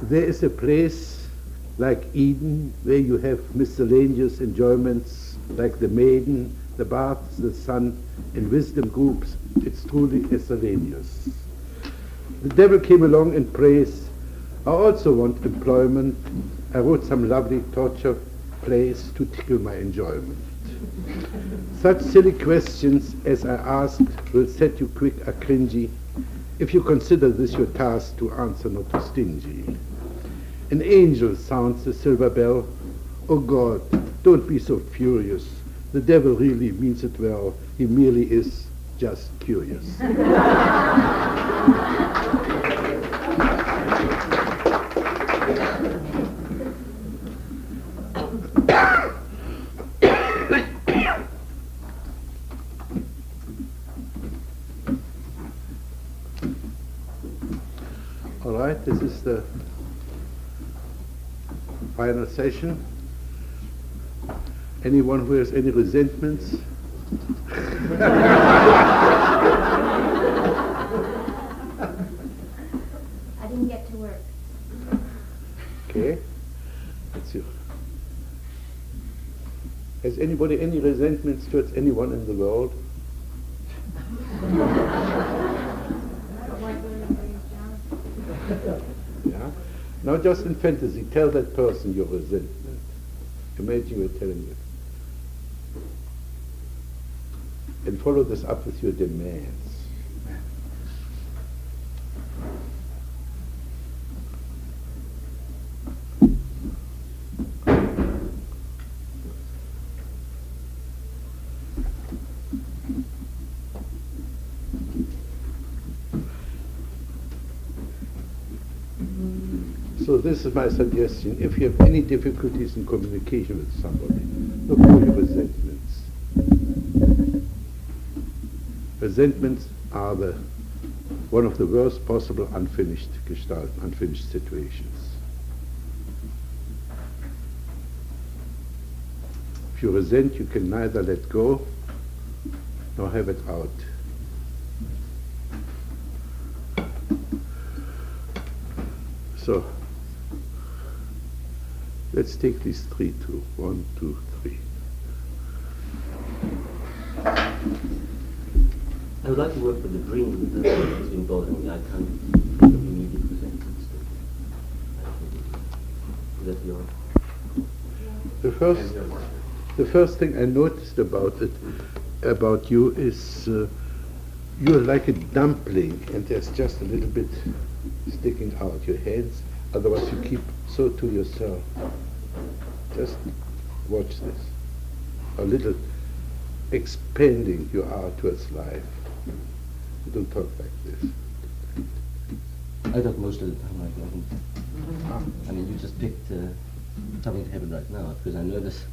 There is a place like Eden where you have miscellaneous enjoyments like the maiden, the baths, the sun, and wisdom groups. It's truly miscellaneous. The devil came along and prays, I also want employment. I wrote some lovely torture plays to tickle my enjoyment. Such silly questions as I asked will set you quick a cringy if you consider this your task to answer not too stingy. An angel sounds the silver bell. Oh God, don't be so furious. The devil really means it well. He merely is just curious. All right, this is the final session. Anyone who has any resentments? I didn't get to work. Okay. That's you. Has anybody any resentments towards anyone in the world? Yeah. Now just in fantasy, tell that person your resentment. Imagine you're telling it. And follow this up with your demands. So this is my suggestion. If you have any difficulties in communication with somebody, look for your resentments. Resentments are one of the worst possible unfinished gestalt, unfinished situations. If you resent, you can neither let go nor have it out. So, let's take these three too. 1, 2, 3. I would like to work with the dream that has been bothering me. I can't think of immediate resentments. Would that be all? The first thing I noticed about you is you're like a dumpling, and there's just a little bit sticking out your hands. Otherwise, you keep so to yourself. Just watch this. A little expanding you are towards life. You don't talk like this. I talk most of the time like that. I mean, you just picked something to happen right now because I'm nervous.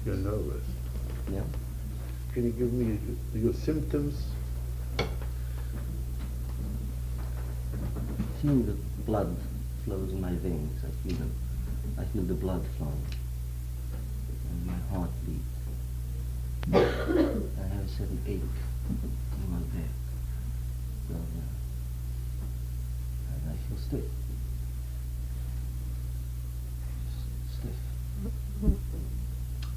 You're nervous. Yeah. Can you give me your symptoms? Feeling the blood flows in my veins. I feel them. I feel the blood flowing. And my heart beats. I have a sudden ache in my back. So, and I feel stiff. Stiff.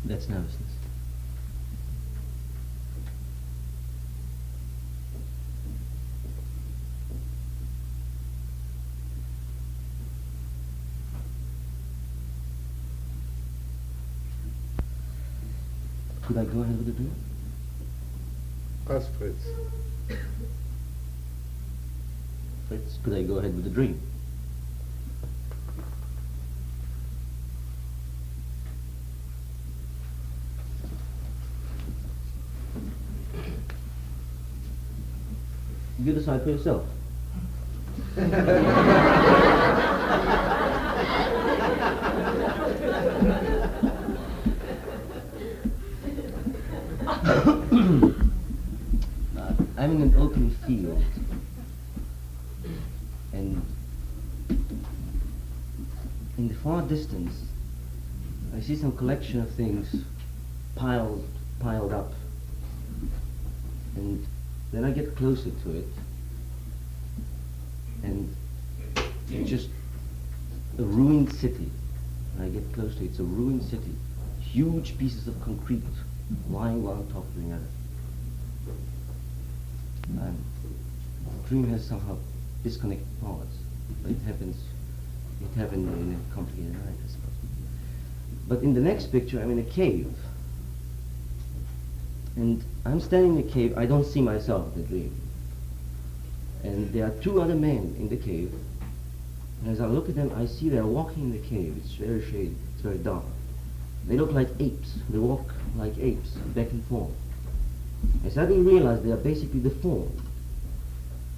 That's nervousness. Could I go ahead with the dream? Ask Fritz. Fritz, could I go ahead with the dream? You decide for yourself. I'm in an open field, and in the far distance, I see some collection of things piled up, and then I get closer to it, and just a ruined city. When I get close to it, it's a ruined city. Huge pieces of concrete lying one on top of the other. And the dream has somehow disconnected parts, but it happened in a complicated night, I suppose. But in the next picture, I'm in a cave. And I'm standing in a cave. I don't see myself in the dream. And there are two other men in the cave. And as I look at them, I see they're walking in the cave. It's very shady. It's very dark. They look like apes. They walk like apes, back and forth. I suddenly realize they are basically deformed.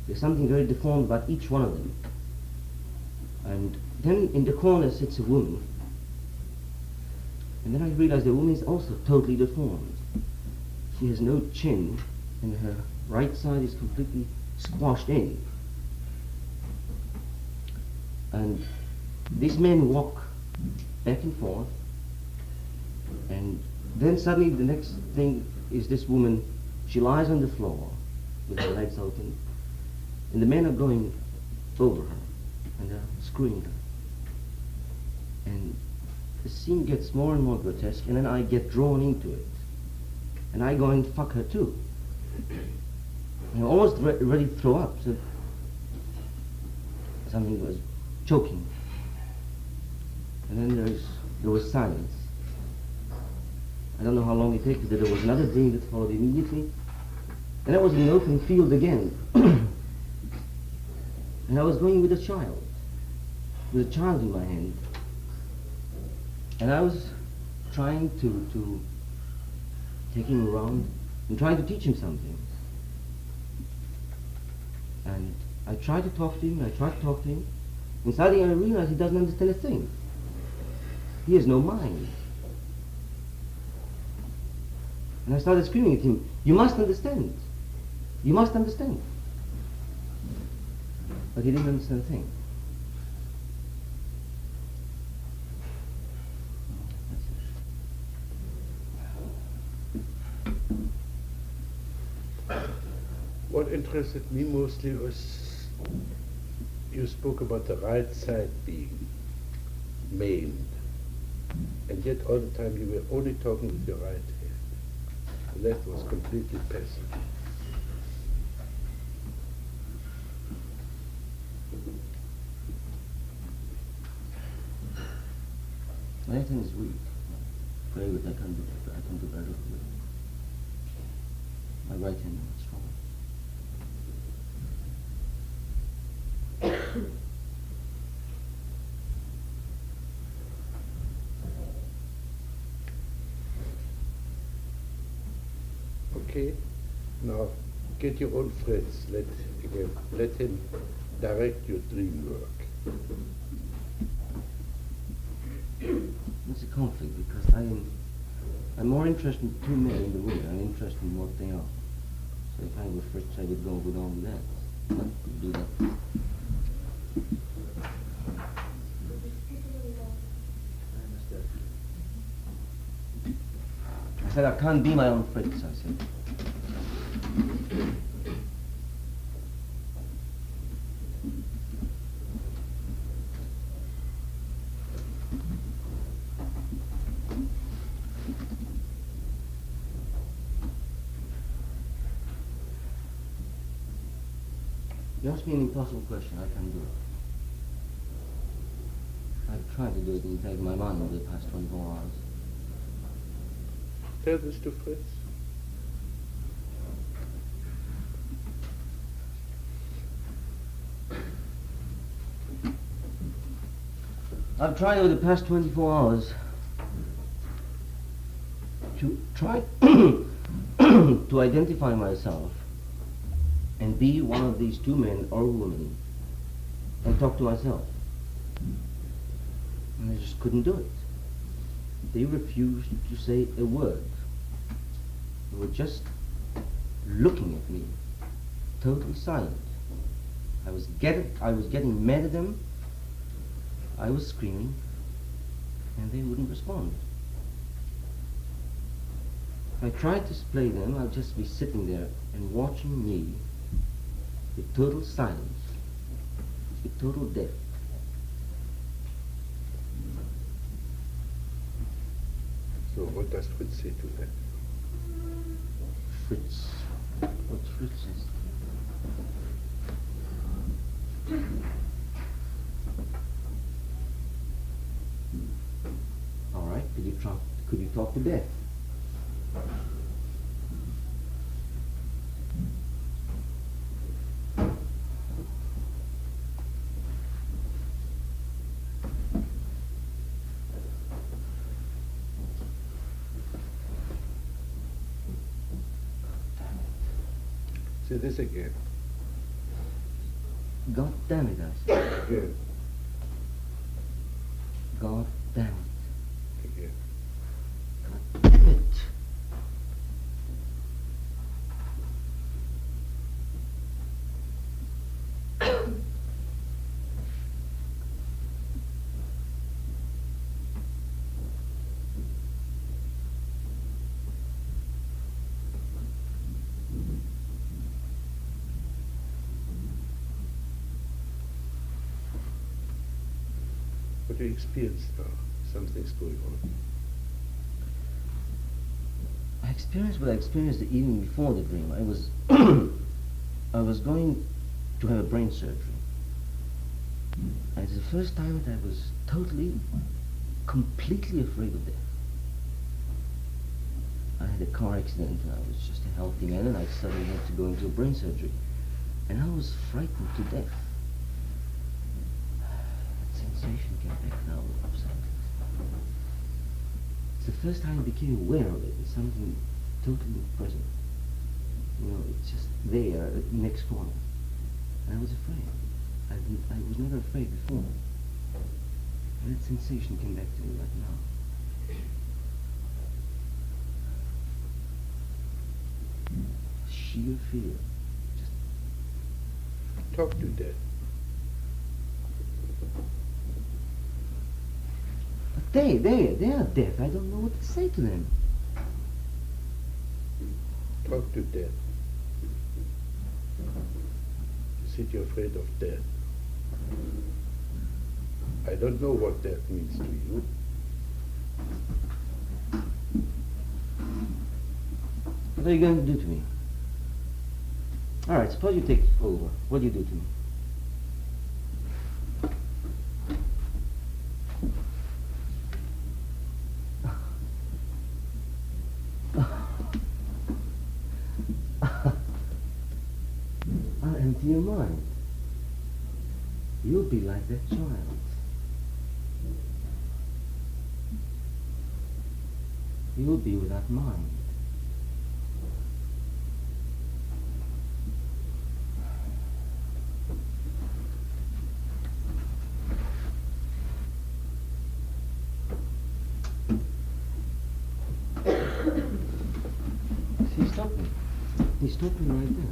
There's something very deformed about each one of them. And then in the corner sits a woman. And then I realize the woman is also totally deformed. She has no chin, and her right side is completely squashed in. And these men walk back and forth, and then suddenly the next thing is this woman, she lies on the floor with her legs open, and the men are going over her, and they're screwing her. And the scene gets more and more grotesque, and then I get drawn into it. And I go and fuck her too. I'm almost ready to throw up. So something was choking. And then there was silence. I don't know how long it takes, but there was another dream that followed immediately. And I was in an open field again. And I was going with a child in my hand. And I was trying to take him around and trying to teach him something. And I tried to talk to him, and suddenly I realized he doesn't understand a thing. He has no mind. And I started screaming at him, "You must understand. You must understand." But he didn't understand a thing. What interested me mostly was you spoke about the right side being maimed, and yet all the time you were only talking with your right hand. The left was completely passive. My right hand is weak. Very good. I can't do better with it. My right hand is strong. Okay, now get your own Fritz. Let him direct your dream work. It's a conflict because I'm more interested in two men in the room. I'm interested in what they are. So if I were Fritz, I would go on with that. Not do that. I said I can't be my own Fritz, I said. You asked me an impossible question, I can't do it. I've tried to do it in fact in my mind over the past 24 hours. Tell this to Fritz. I've tried over the past 24 hours to try to identify myself and be one of these two men or women and talk to myself. And I just couldn't do it. They refused to say a word. They were just looking at me, totally silent. I was getting mad at them. I was screaming, and they wouldn't respond. If I tried to display them, I'd just be sitting there and watching me with total silence, with total death. So what does Fritz say to that? Fritz. What Fritz is? All right. Could you talk to death? Say this again. God damn it, I said. Again. God damn it. Again. God damn it. What do you experience now? Something's going on. I experienced what I experienced the evening before the dream. I was going to have a brain surgery. And it's the first time that I was totally, completely afraid of death. I had a car accident and I was just a healthy man and I suddenly had to go into a brain surgery. And I was frightened to death. That sensation came back now all of a sudden. It's the first time I became aware of it. It's something totally present. You know, it's just there, next corner. And I was afraid. I was never afraid before. And that sensation came back to me right now. Sheer fear. Just Talk to death. but they are deaf. I don't know what to say to them. Talk to death. You said you're afraid of death. I don't know what death means to you. What are you going to do to me? All right, suppose you take over. What do you do to me? I'll empty your mind. You'll be like that child. You'll be without mind. He's stopping. He's stopping right there.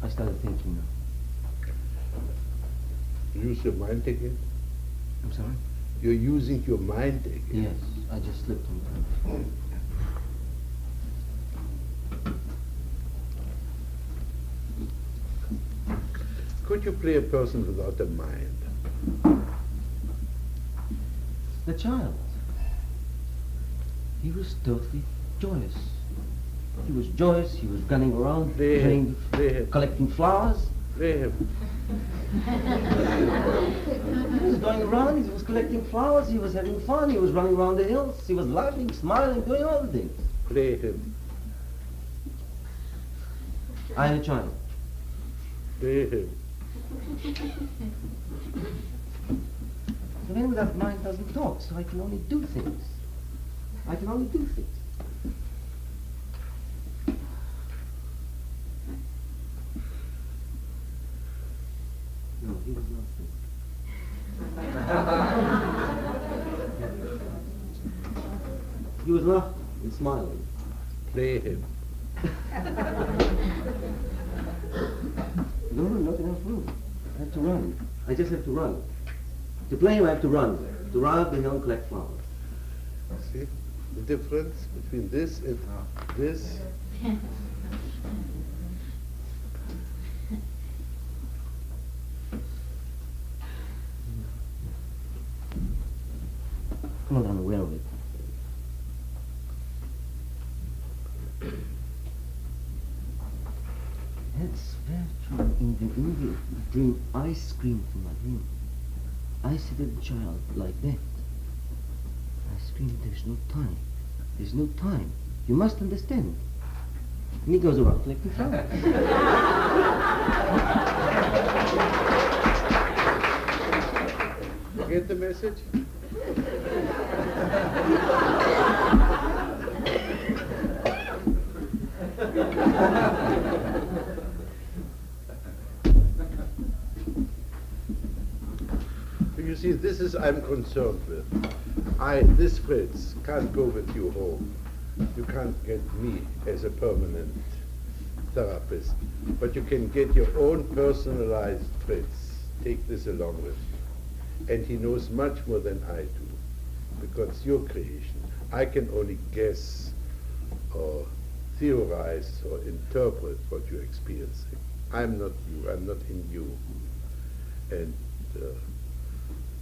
I started thinking now. Use your mind again. I'm sorry? You're using your mind again. Yes, I just slipped on time. Could you play a person without a mind? The child. He was totally joyous. He was joyous, he was running around, playing, collecting flowers. They have. He was going around, he was collecting flowers, he was having fun, he was running around the hills, he was laughing, smiling, doing all the things. Play him. I am a child. Play him. The man without mind doesn't talk, so I can only do things. I can only do things. No, he was not thinking. He was laughing and smiling. Play him. No, not enough room. I have to run. I just have to run. To play him, I have to run. To run up the hill and collect flowers. See the difference between this and this? I'm not unaware of it. That's very true. In the dream, I screamed in my dream. I said to the child like that. I screamed, there's no time. There's no time. You must understand. And he goes around collecting flowers. You get the message? You see, this is I'm concerned with. This Fritz can't go with you home. You can't get me as a permanent therapist, but you can get your own personalized Fritz. Take this along with you. And he knows much more than I do, because it's your creation. I can only guess or theorize or interpret what you're experiencing. I'm not you, I'm not in you. And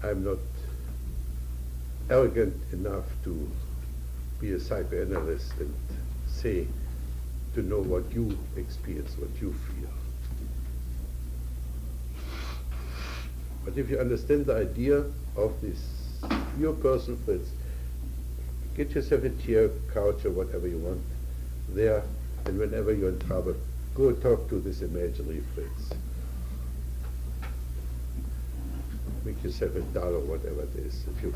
I'm not arrogant enough to be a psychoanalyst and say, to know what you experience, what you feel. But if you understand the idea of this, your person Fritz, get yourself a chair, couch, or whatever you want there, and whenever you're in trouble, go talk to this imaginary Fritz. Make yourself a doll or whatever it is. If you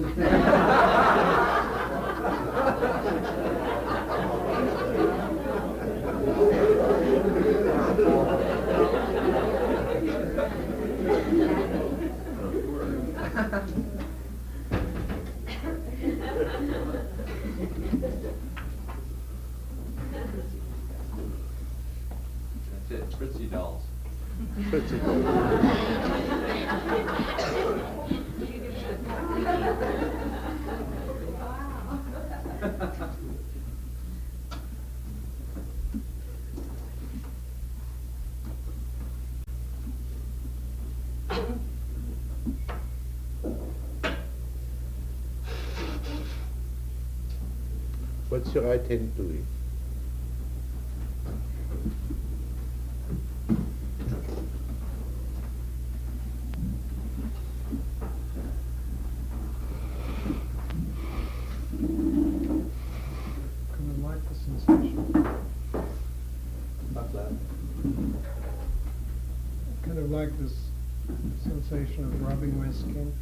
That's it, Fritzy dolls. Fritzy. What's your right hand doing? Kind of like the sensation. What's that? Kind of like this sensation of rubbing my skin.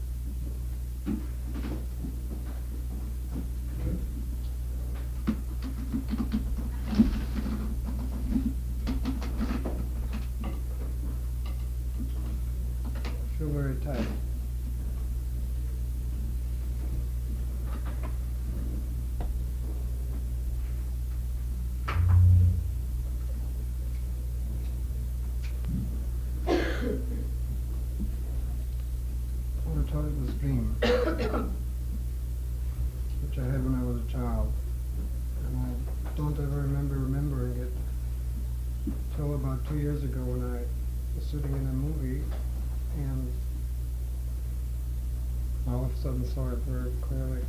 Feel very tight. I want to tell you this dream, which I had when I was a child, and I don't ever remember remembering it till about 2 years ago when I was sitting in a movie and all of a sudden saw it very clearly.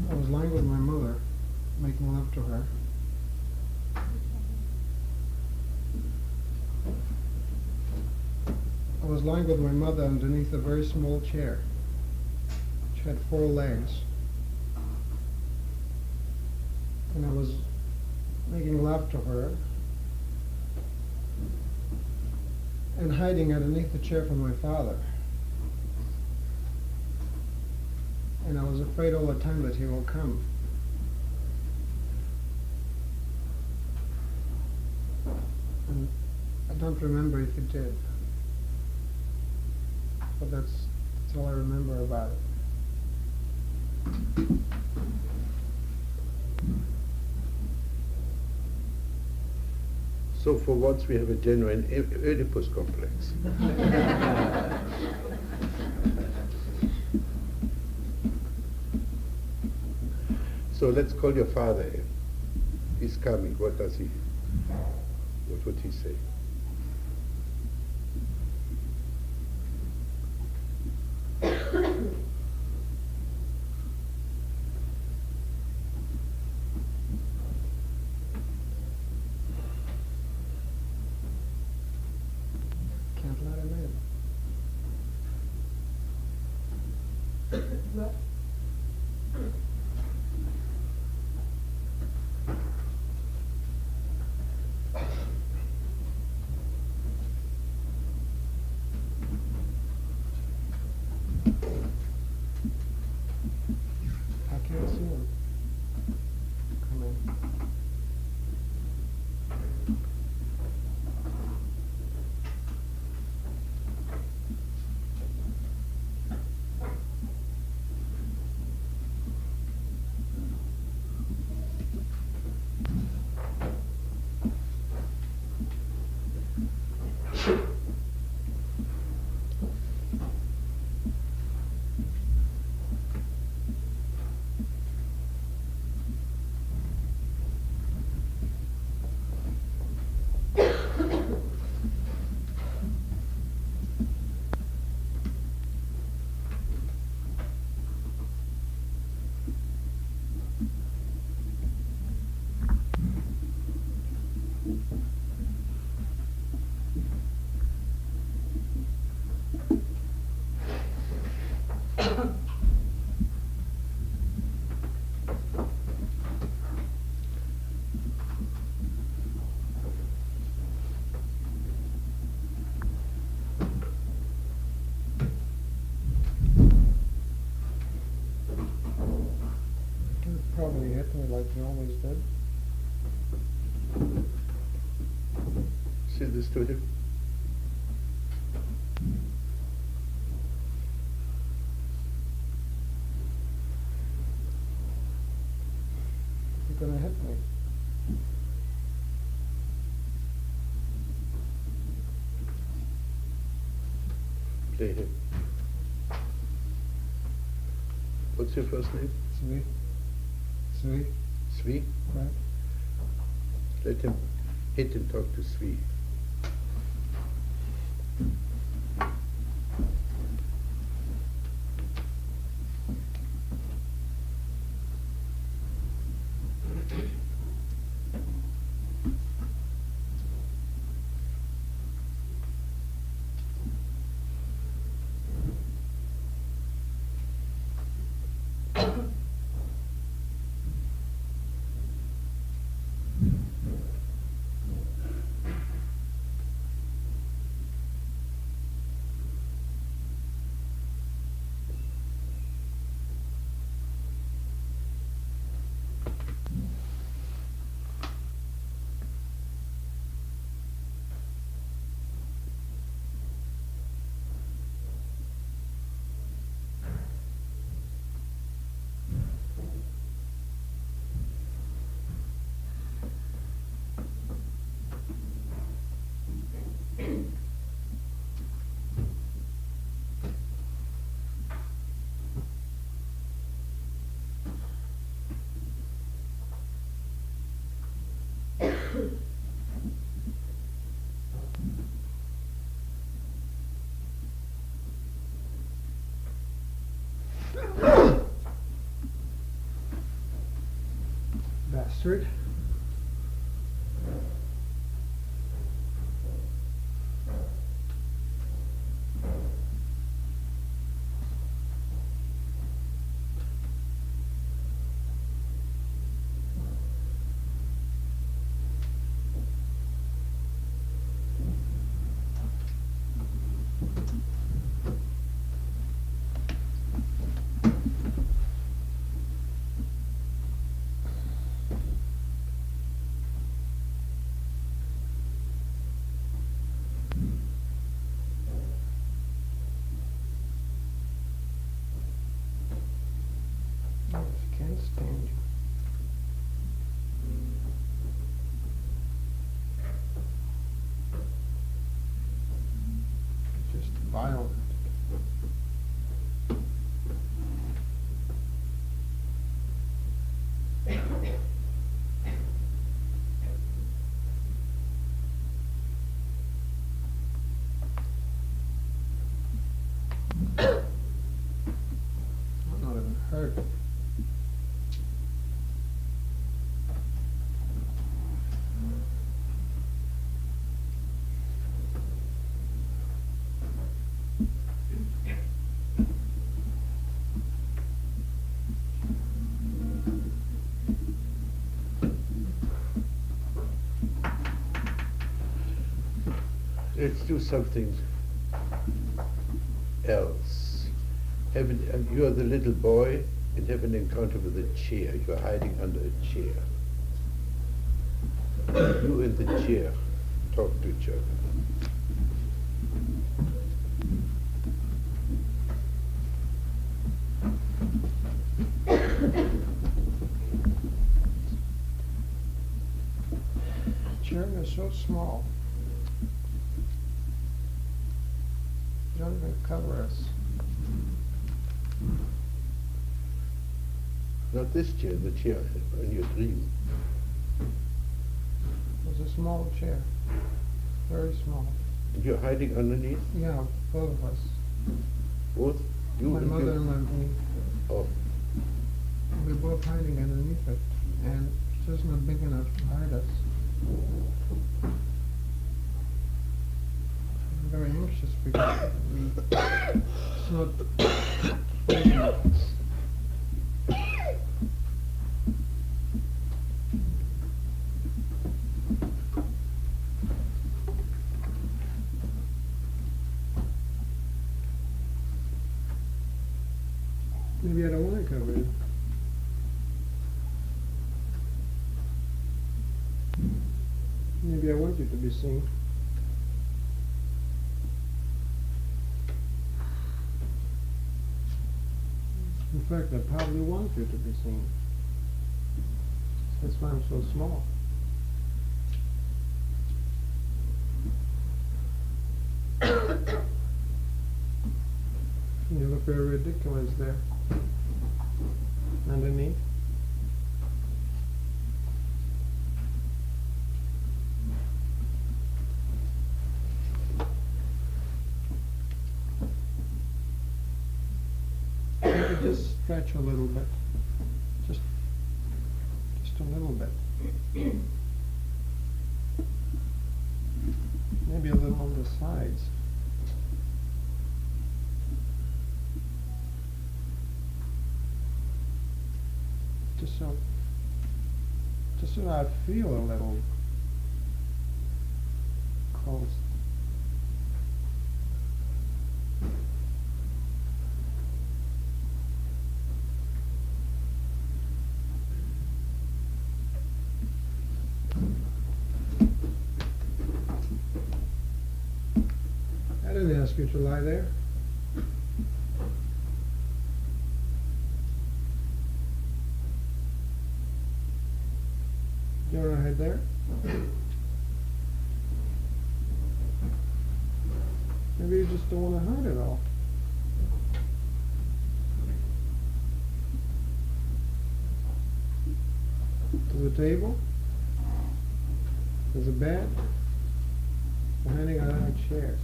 I was lying with my mother, making love to her. I was lying with my mother underneath a very small chair. had 4 legs. And I was making love to her and hiding underneath the chair from my father. And I was afraid all the time that he will come. And I don't remember if he did. But that's all I remember about it. So for once we have a genuine Oedipus complex. So let's call your father in. He's coming. What would he say? Can't let him in. I can't see him. Come in. He probably hit me like he always did. Say this to him. You're gonna hit me. Play him. What's your first name? Sweet. Sweet. Svi? Right. Let him hit and talk to Svi. Bastard. violent. I'm not even hurt. Let's do something else. You are the little boy and have an encounter with a chair. You are hiding under a chair. You and the chair talk to each other. The chair is so small. You don't even cover us. Not this chair, the chair in your dream. It was a small chair. Very small. And you're hiding underneath? Yeah, both of us. Both? You My and mother you? and me. Oh, We're both hiding underneath it. And it's just not big enough to hide us. I'm very anxious because it's not big enough. Maybe I don't want to cover it. Maybe I want you to be seen. In fact, I probably want you to be seen. That's why I'm so small. You look very ridiculous there. Underneath. Maybe just stretch a little bit. Just a little bit. Maybe a little on the sides. Just so I feel a little close. I didn't ask you to lie there. You want to hide there? Maybe you just don't want to hide it all. There's a table. There's a bed. We're hiding on a chair.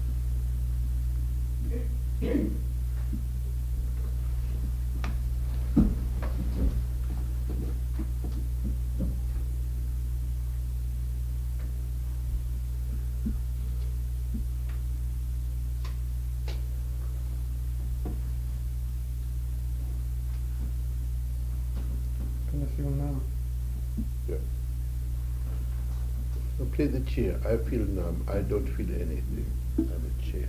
Can I feel numb? yeah. Now play the chair. I feel numb. I don't feel anything. I'm a chair.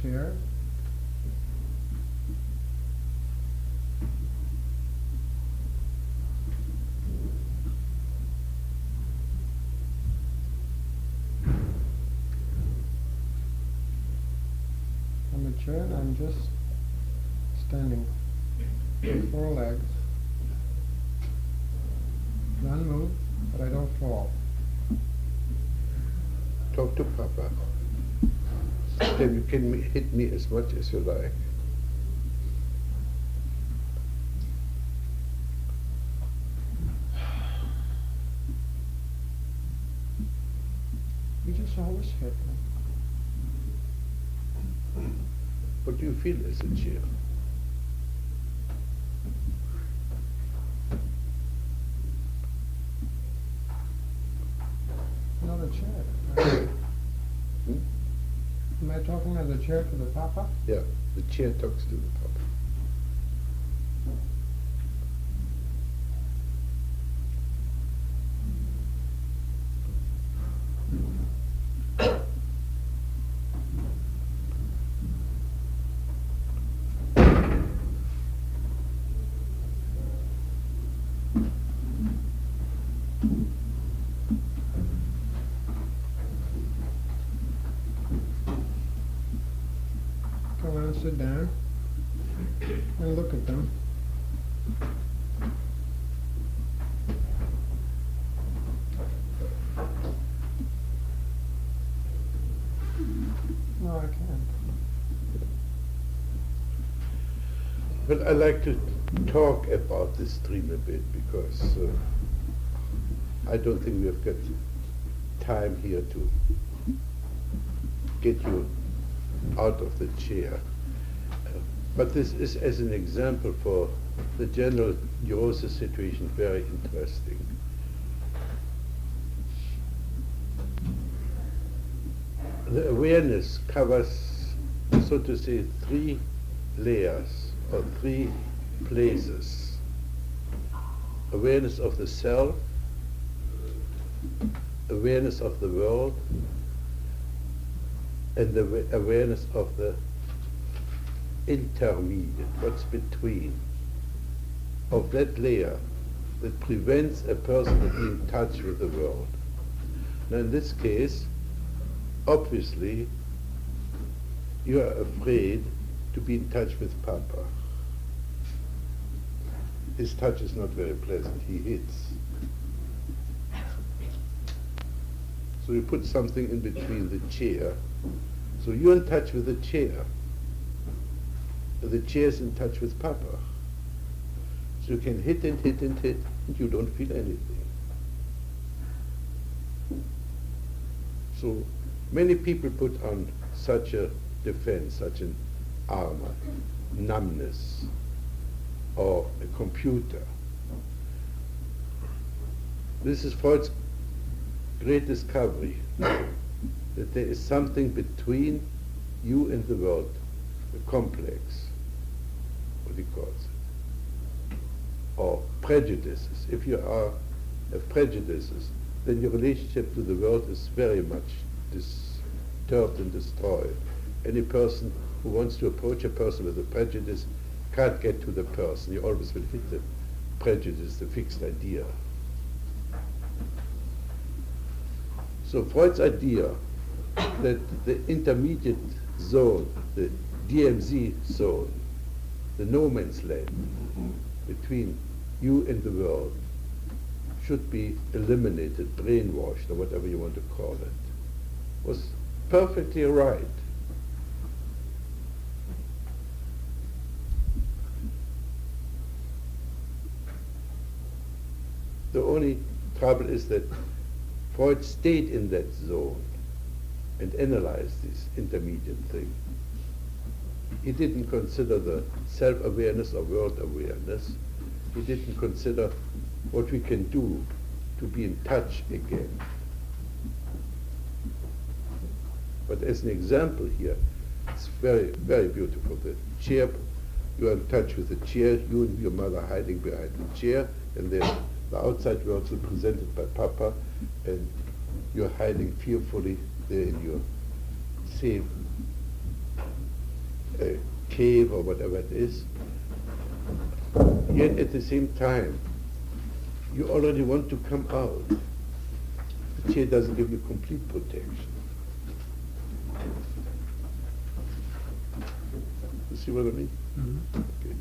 chair. I'm a chair and I'm just standing with 4 legs. None move, but I don't fall. Talk to Papa. Then you can hit me as much as you like. You just always hit me. What do you feel as a chair? Not a chair. Hmm? Am I talking as a chair to the Papa? Yeah, the chair talks to the Papa. Come on, sit down and look at them. No, I can't. But I like to talk about this dream a bit because I don't think we have got time here to get you out of the chair. But this is, as an example for the general neurosis situation, very interesting. The awareness covers, so to say, 3 layers or 3 places. Awareness of the self, awareness of the world, and the awareness of the intermediate, what's between, of that layer that prevents a person from being in touch with the world. Now in this case, obviously, you are afraid to be in touch with Papa. His touch is not very pleasant, he hits. So you put something in between the chair. So you're in touch with the chair. The chair's in touch with Papa. So you can hit and hit and hit, and you don't feel anything. So many people put on such a defense, such an armor, numbness, or a computer. This is Freud's great discovery, that there is something between you and the world, a complex, what he calls it, or prejudices. If you have prejudices, then your relationship to the world is very much disturbed and destroyed. Any person who wants to approach a person with a prejudice can't get to the person. You always will hit the prejudice, the fixed idea. So Freud's idea that the intermediate zone, the DMZ zone, the no man's land between you and the world, should be eliminated, brainwashed, or whatever you want to call it, was perfectly right. The only trouble is that Freud stayed in that zone and analyzed this intermediate thing. He didn't consider the self-awareness or world awareness. He didn't consider what we can do to be in touch again. But as an example here, it's very, very beautiful. The chair, you are in touch with the chair, you and your mother hiding behind the chair, and then the outside world is presented by Papa, and you're hiding fearfully there in your safe a cave or whatever it is. Yet at the same time, you already want to come out. The chair doesn't give you complete protection. You see what I mean? Mm-hmm. Okay.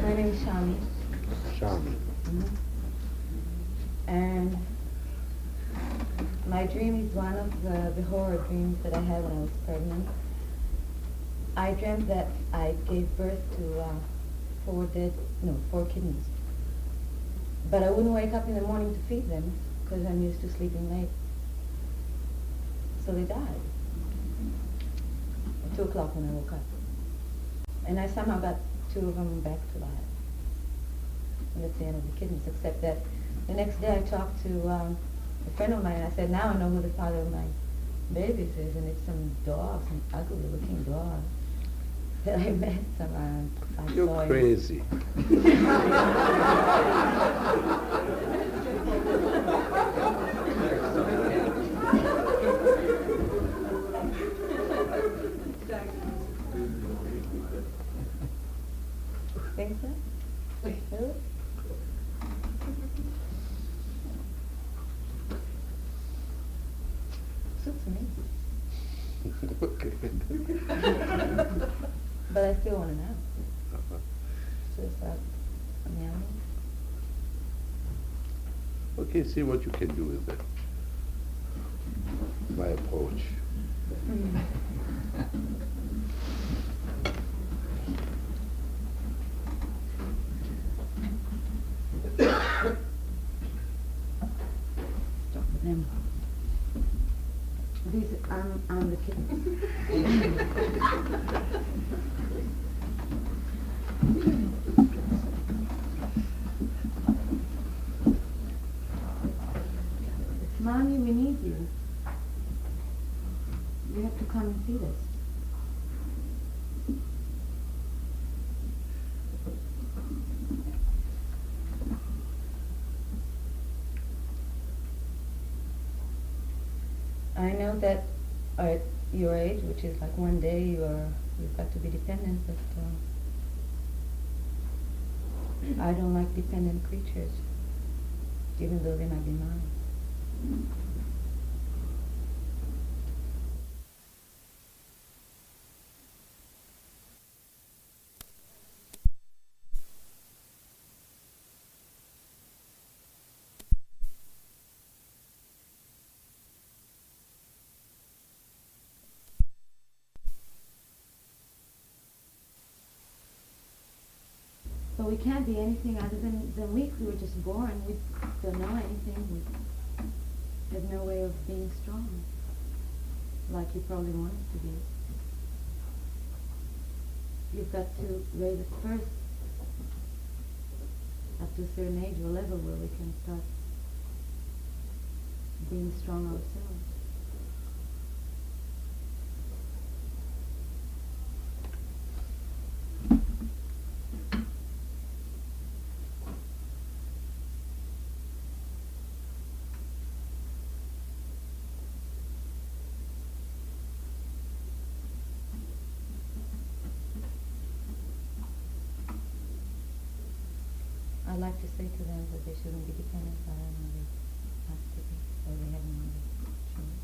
My name is Shami. Shami. And my dream is one of the horror dreams that I had when I was pregnant. I dreamt that I gave birth to four kittens. But I wouldn't wake up in the morning to feed them because I'm used to sleeping late. So they died at 2 o'clock when I woke up. And I somehow got 2 of them back to life. And that's the end of the kittens, except that the next day I talked to a friend of mine and I said, now I know who the father of my babies is, and it's some dog, some ugly looking dog that I met I saw You're him. crazy. Think so? Really? Suits me. Okay. But I still want to know. Uh-huh. So is that an animal? Okay, see what you can do with it. My approach. Them. These, I'm the kittens. Mommy, we need you. You have to come and feed us. I know that at your age, which is like one day, you've got to be dependent, but I don't like dependent creatures, even though they might be mine. So we can't be anything other than weak. We were just born. We don't know anything. We have no way of being strong, like you probably want us to be. You've got to raise us first up to a certain age or level where we can start being strong ourselves. I like to say to them that they shouldn't be dependent, but I don't know they have to be, or they have no other choice.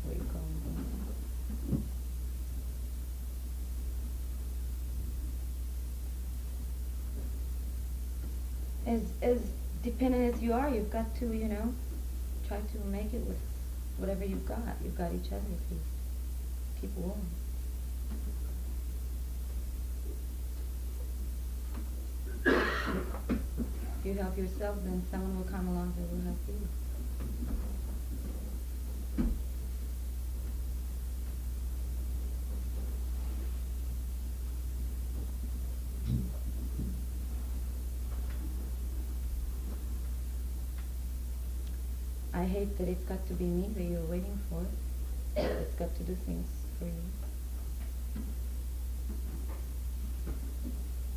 What do you call them? As dependent as you are, you've got to, try to make it with whatever you've got. You've got each other to keep warm. If you help yourself, then someone will come along that will help you. I hate that it's got to be me that you're waiting for. It's got to do things for you.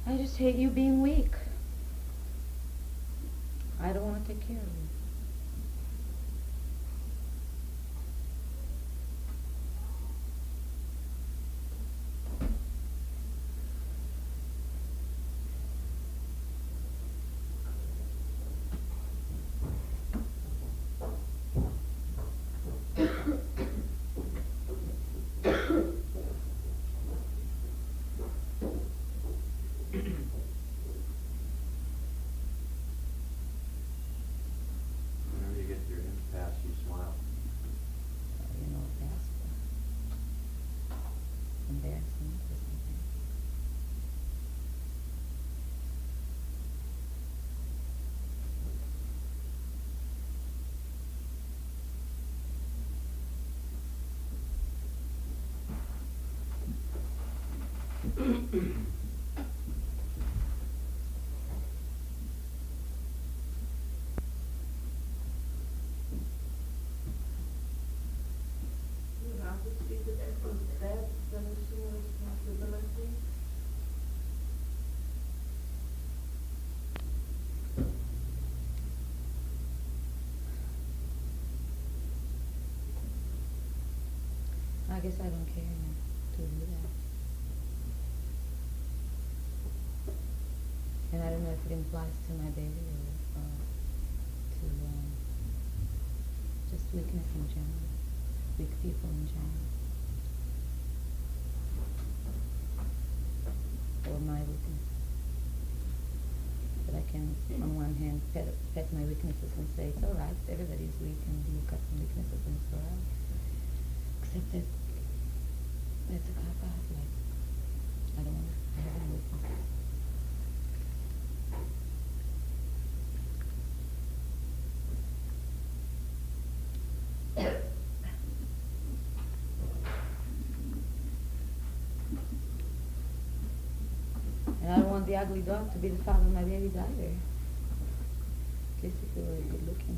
I just hate you being weak. I don't want to take care of you. Whenever you get to your impasse, you smile. You know what that's for. Embarrassment or something. You have to speak with that additional responsibility. I guess I don't care enough to do that. And I don't know if it implies to my baby or to just weakness in general, weak people in general, or my weakness. But I can, on one hand, pet my weaknesses and say, it's all right, everybody's weak and you've got some weaknesses and it's all right. Except that that's a cop out, like, I don't want to have any weaknesses. And I don't want the ugly dog to be the father of my babies either. At least if they were good looking.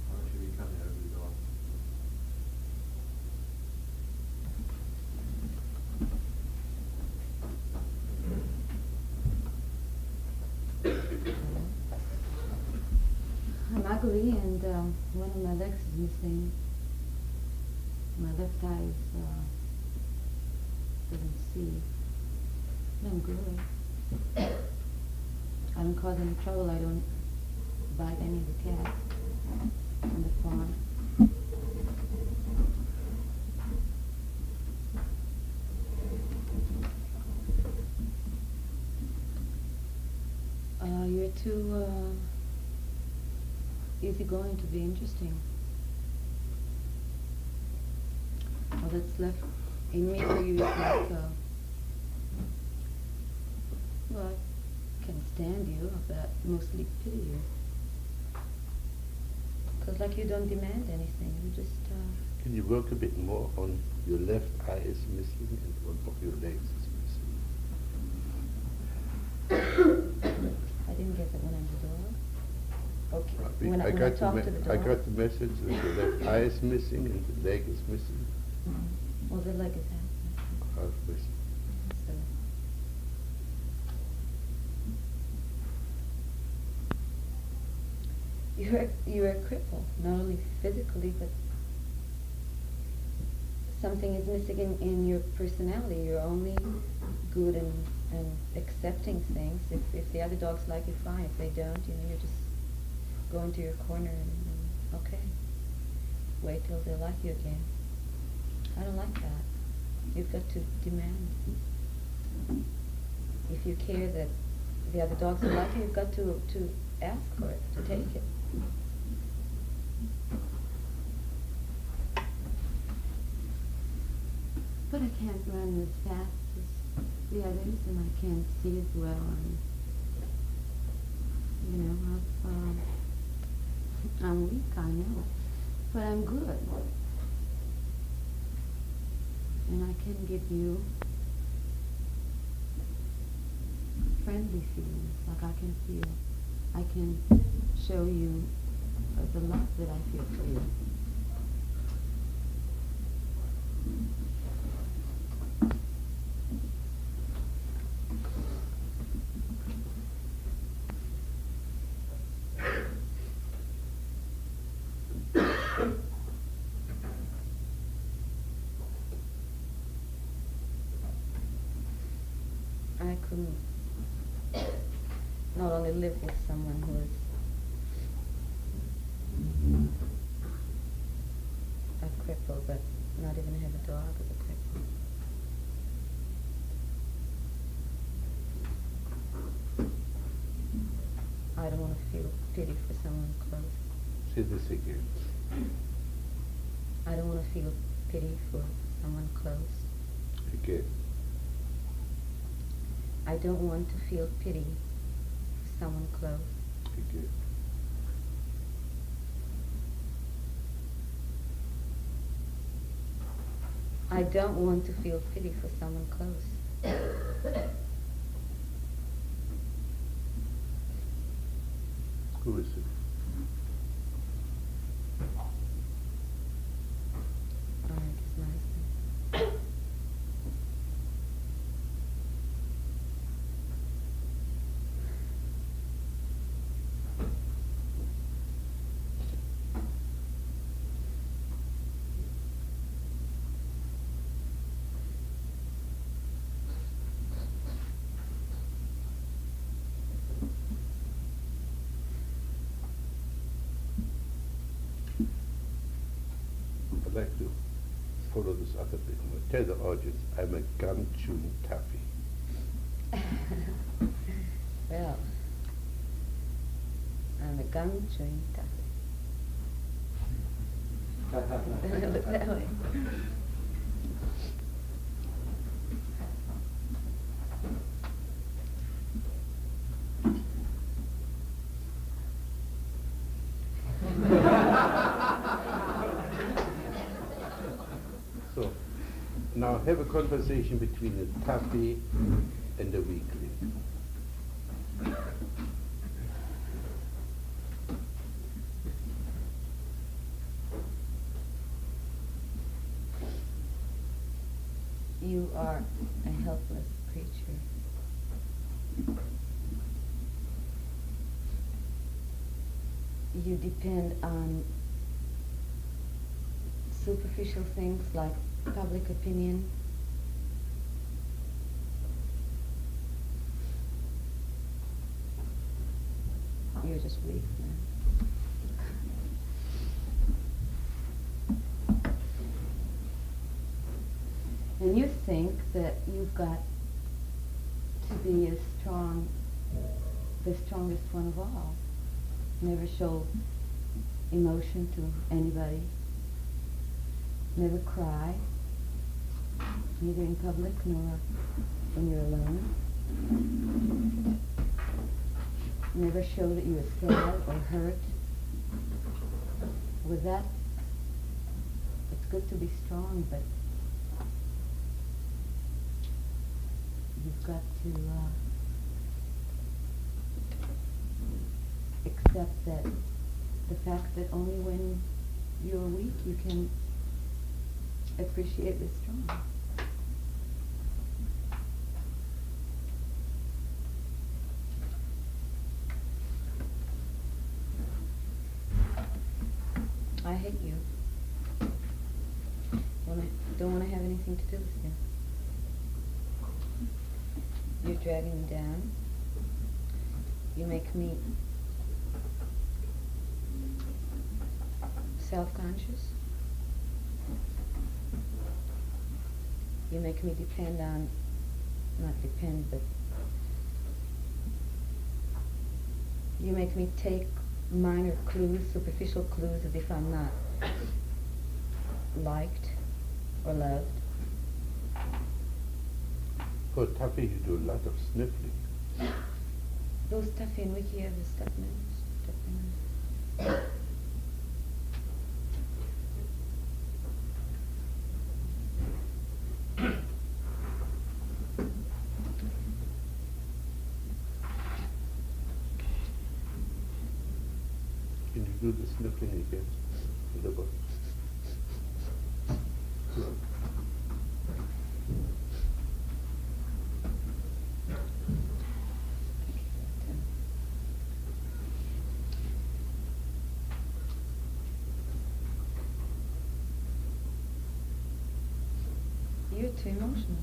Why don't you become the ugly dog? I'm ugly and one of my legs is missing. My left eye is, doesn't see. But I'm good. I don't cause any trouble. I don't bite any of the cats on the farm. You're too easygoing to be interesting. All that's left in me for you is like, well, I can stand you, but mostly pity you. Because like you don't demand anything, you just, Can you work a bit more on your left eye is missing and one of your legs is missing? I didn't get that when I'm the dog. Okay, when I I got talk to the dog. I got the message that your left eye is missing and the leg is missing. Well, the leg is half. Half missing. So. You're a cripple, not only physically, but something is missing in your personality. You're only good and accepting things. If the other dogs like you, fine. If they don't, you know, you're just going to your corner and Okay. Wait till they like you again. I don't like that. You've got to demand. If you care that the other dogs will like you, you've got to ask for it, to take it. But I can't run as fast as the others, and I can't see as well, and I'm weak, I know, but I'm good. And I can give you friendly feelings, like I can show you the love that I feel for you. I couldn't not only live with someone who is a cripple, but not even have a dog as a cripple. I don't want to feel pity for someone close. Say this again. I don't want to feel pity for someone close. Again. I don't want to feel pity for someone close. Again. I don't want to feel pity for someone close. Who is it? I think it's my husband. I'd like to follow this other thing. Tell the audience I'm a gum-chewing taffy. Well, I'm a gum chewing taffy. Look that way. So, now have a conversation between the taffy and the weakling. You are a helpless creature. You depend on superficial things like public opinion. You're just weak, man. And you think that you've got to be as strong, the strongest one of all. Never show emotion to anybody. Never cry, neither in public nor when you're alone. Never show that you are sad or hurt. With that, it's good to be strong, but you've got to accept that the fact that only when you're weak you can appreciate the strong. I hate you. Don't want to have anything to do with you. You're dragging me down. You make me self-conscious. You make me depend on, not depend, but you make me take minor clues, superficial clues, as if I'm not liked or loved. For Taffy, you do a lot of sniffling. Those Taffy and Wiki have the stuff names. Can you do the sniffling again? In the book? Good. You're too emotional.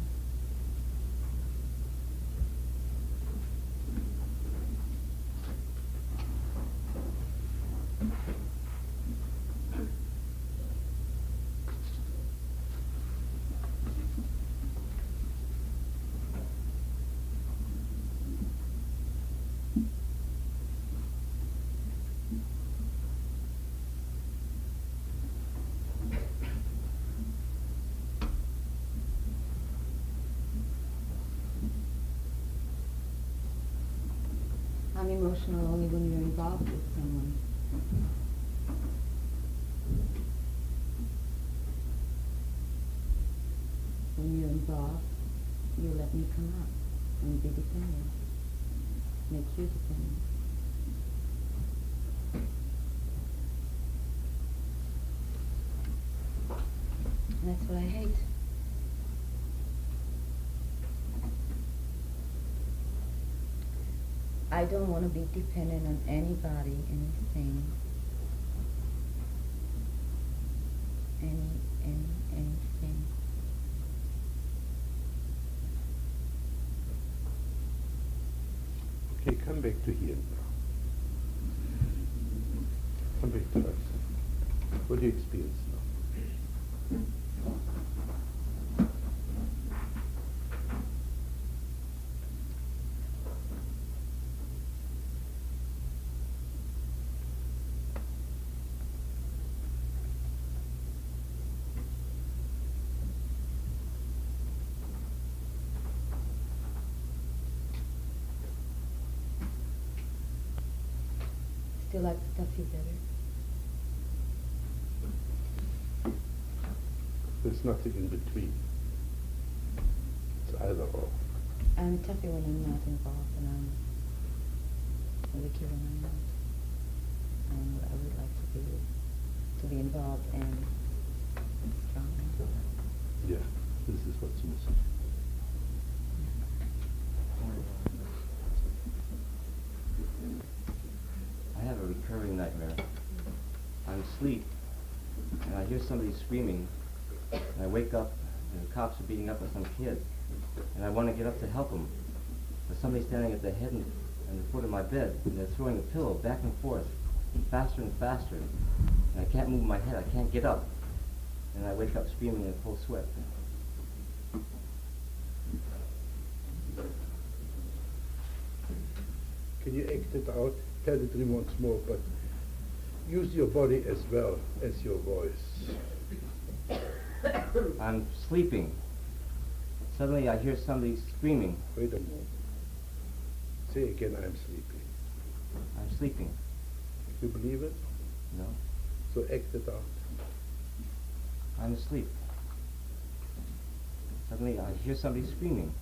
I'm emotional only when you're involved with someone. When you're involved, you let me come up and be dependent. Make you dependent. And that's what I hate. I don't want to be dependent on anybody, anything, anything. Okay, come back to here now. Come back to us. What do you experience now? Still like the Tuffy better. There's nothing in between. It's either or. I'm Tuffy when I'm not involved, and I'm Wiki when I'm not. And I would like to be involved and strong. Yeah, this is what's missing. I have a recurring nightmare. I'm asleep, and I hear somebody screaming, and I wake up, and the cops are beating up on some kid, and I want to get up to help him. But somebody's standing at the head and the foot of my bed, and they're throwing a pillow back and forth, faster and faster, and I can't move my head, I can't get up, and I wake up screaming in a cold sweat. Can you act it out? Tell the dream once more, but use your body as well as your voice. I'm sleeping. Suddenly I hear somebody screaming. Wait a moment. Say again, I'm sleeping. I'm sleeping. You believe it? No, So act it out. I'm asleep. Suddenly I hear somebody screaming.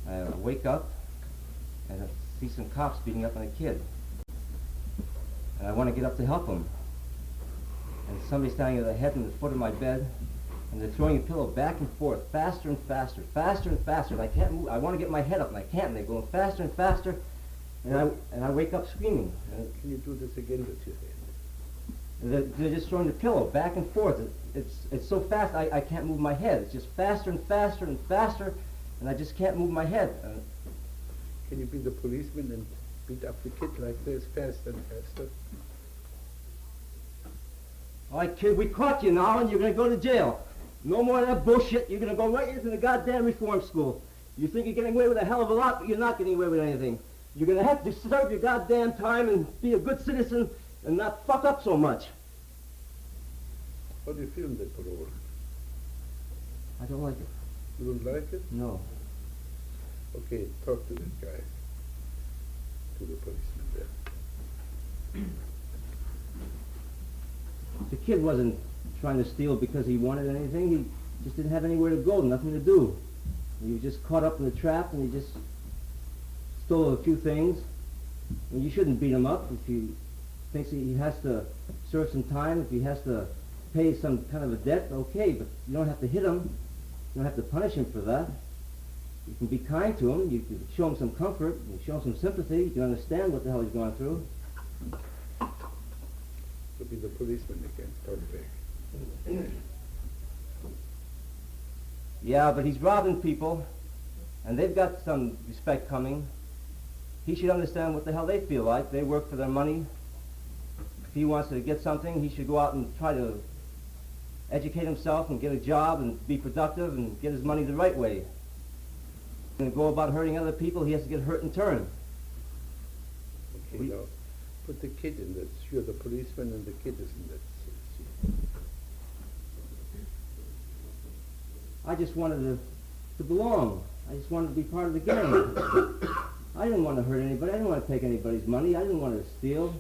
I wake up and I see some cops beating up on a kid. And I want to get up to help him. And somebody's standing at the head and the foot of my bed, and they're throwing a pillow back and forth, faster and faster, faster and faster, and I can't move. I want to get my head up, and I can't, and they're going faster and faster, and I wake up screaming. Can you do this again with your head? They're just throwing the pillow back and forth. It's so fast, I can't move my head. It's just faster and faster and faster, and I just can't move my head. Can you be the policeman and beat up the kid like this, fast and faster? All right, kid, we caught you now, and you're going to go to jail. No more of that bullshit. You're going to go right into the goddamn reform school. You think you're getting away with a hell of a lot, but you're not getting away with anything. You're going to have to serve your goddamn time and be a good citizen and not fuck up so much. How do you feel in the parole? I don't like it. You don't like it? No. Okay, talk to that guy. To the policeman there. The kid wasn't trying to steal because he wanted anything. He just didn't have anywhere to go, nothing to do. He was just caught up in the trap, and he just stole a few things. And you shouldn't beat him up if he thinks he has to serve some time. If he has to pay some kind of a debt, okay, but you don't have to hit him. You don't have to punish him for that. You can be kind to him. You can show him some comfort. You can show him some sympathy. You can understand what the hell he's going through. To be the policeman again, talk back. Yeah, but he's robbing people, and they've got some respect coming. He should understand what the hell they feel like. They work for their money. If he wants to get something, he should go out and try to educate himself and get a job and be productive and get his money the right way. And go about hurting other people, he has to get hurt in turn. Okay, now put the kid in that. You're the policeman and the kid is in that seat. I just wanted to belong. I just wanted to be part of the gang. I didn't want to hurt anybody. I didn't want to take anybody's money. I didn't want to steal.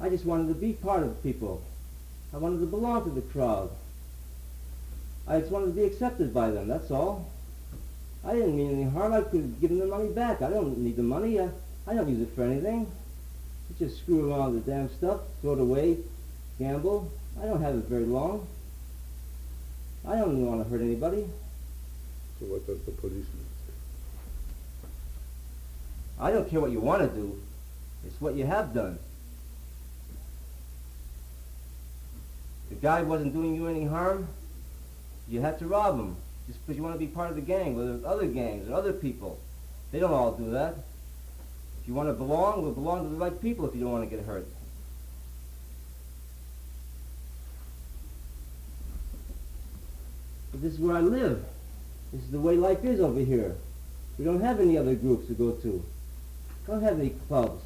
I just wanted to be part of people. I wanted to belong to the crowd. I just wanted to be accepted by them, that's all. I didn't mean any harm. I could give them the money back. I don't need the money. I don't use it for anything. I just screw around with the damn stuff, throw it away, gamble. I don't have it very long. I don't want to hurt anybody. So what does the policeman say? I don't care what you want to do. It's what you have done. The guy wasn't doing you any harm. You had to rob him just because you want to be part of the gang, whether it's other gangs or other people. They don't all do that. If you want to belong, we'll belong to the right people if you don't want to get hurt. But this is where I live. This is the way life is over here. We don't have any other groups to go to. We don't have any clubs.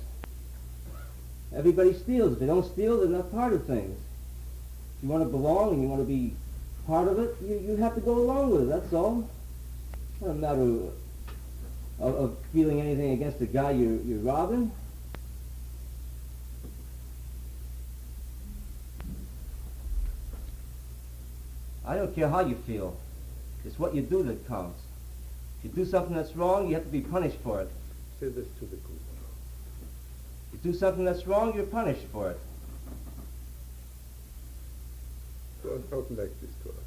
Everybody steals. If they don't steal, they're not part of things. If you want to belong and you want to be part of it, you have to go along with it, that's all. It's not a matter of feeling anything against the guy you're robbing. I don't care how you feel. It's what you do that counts. If you do something that's wrong, you have to be punished for it. Say this to the group. If you do something that's wrong, you're punished for it. Go on talking like this to us.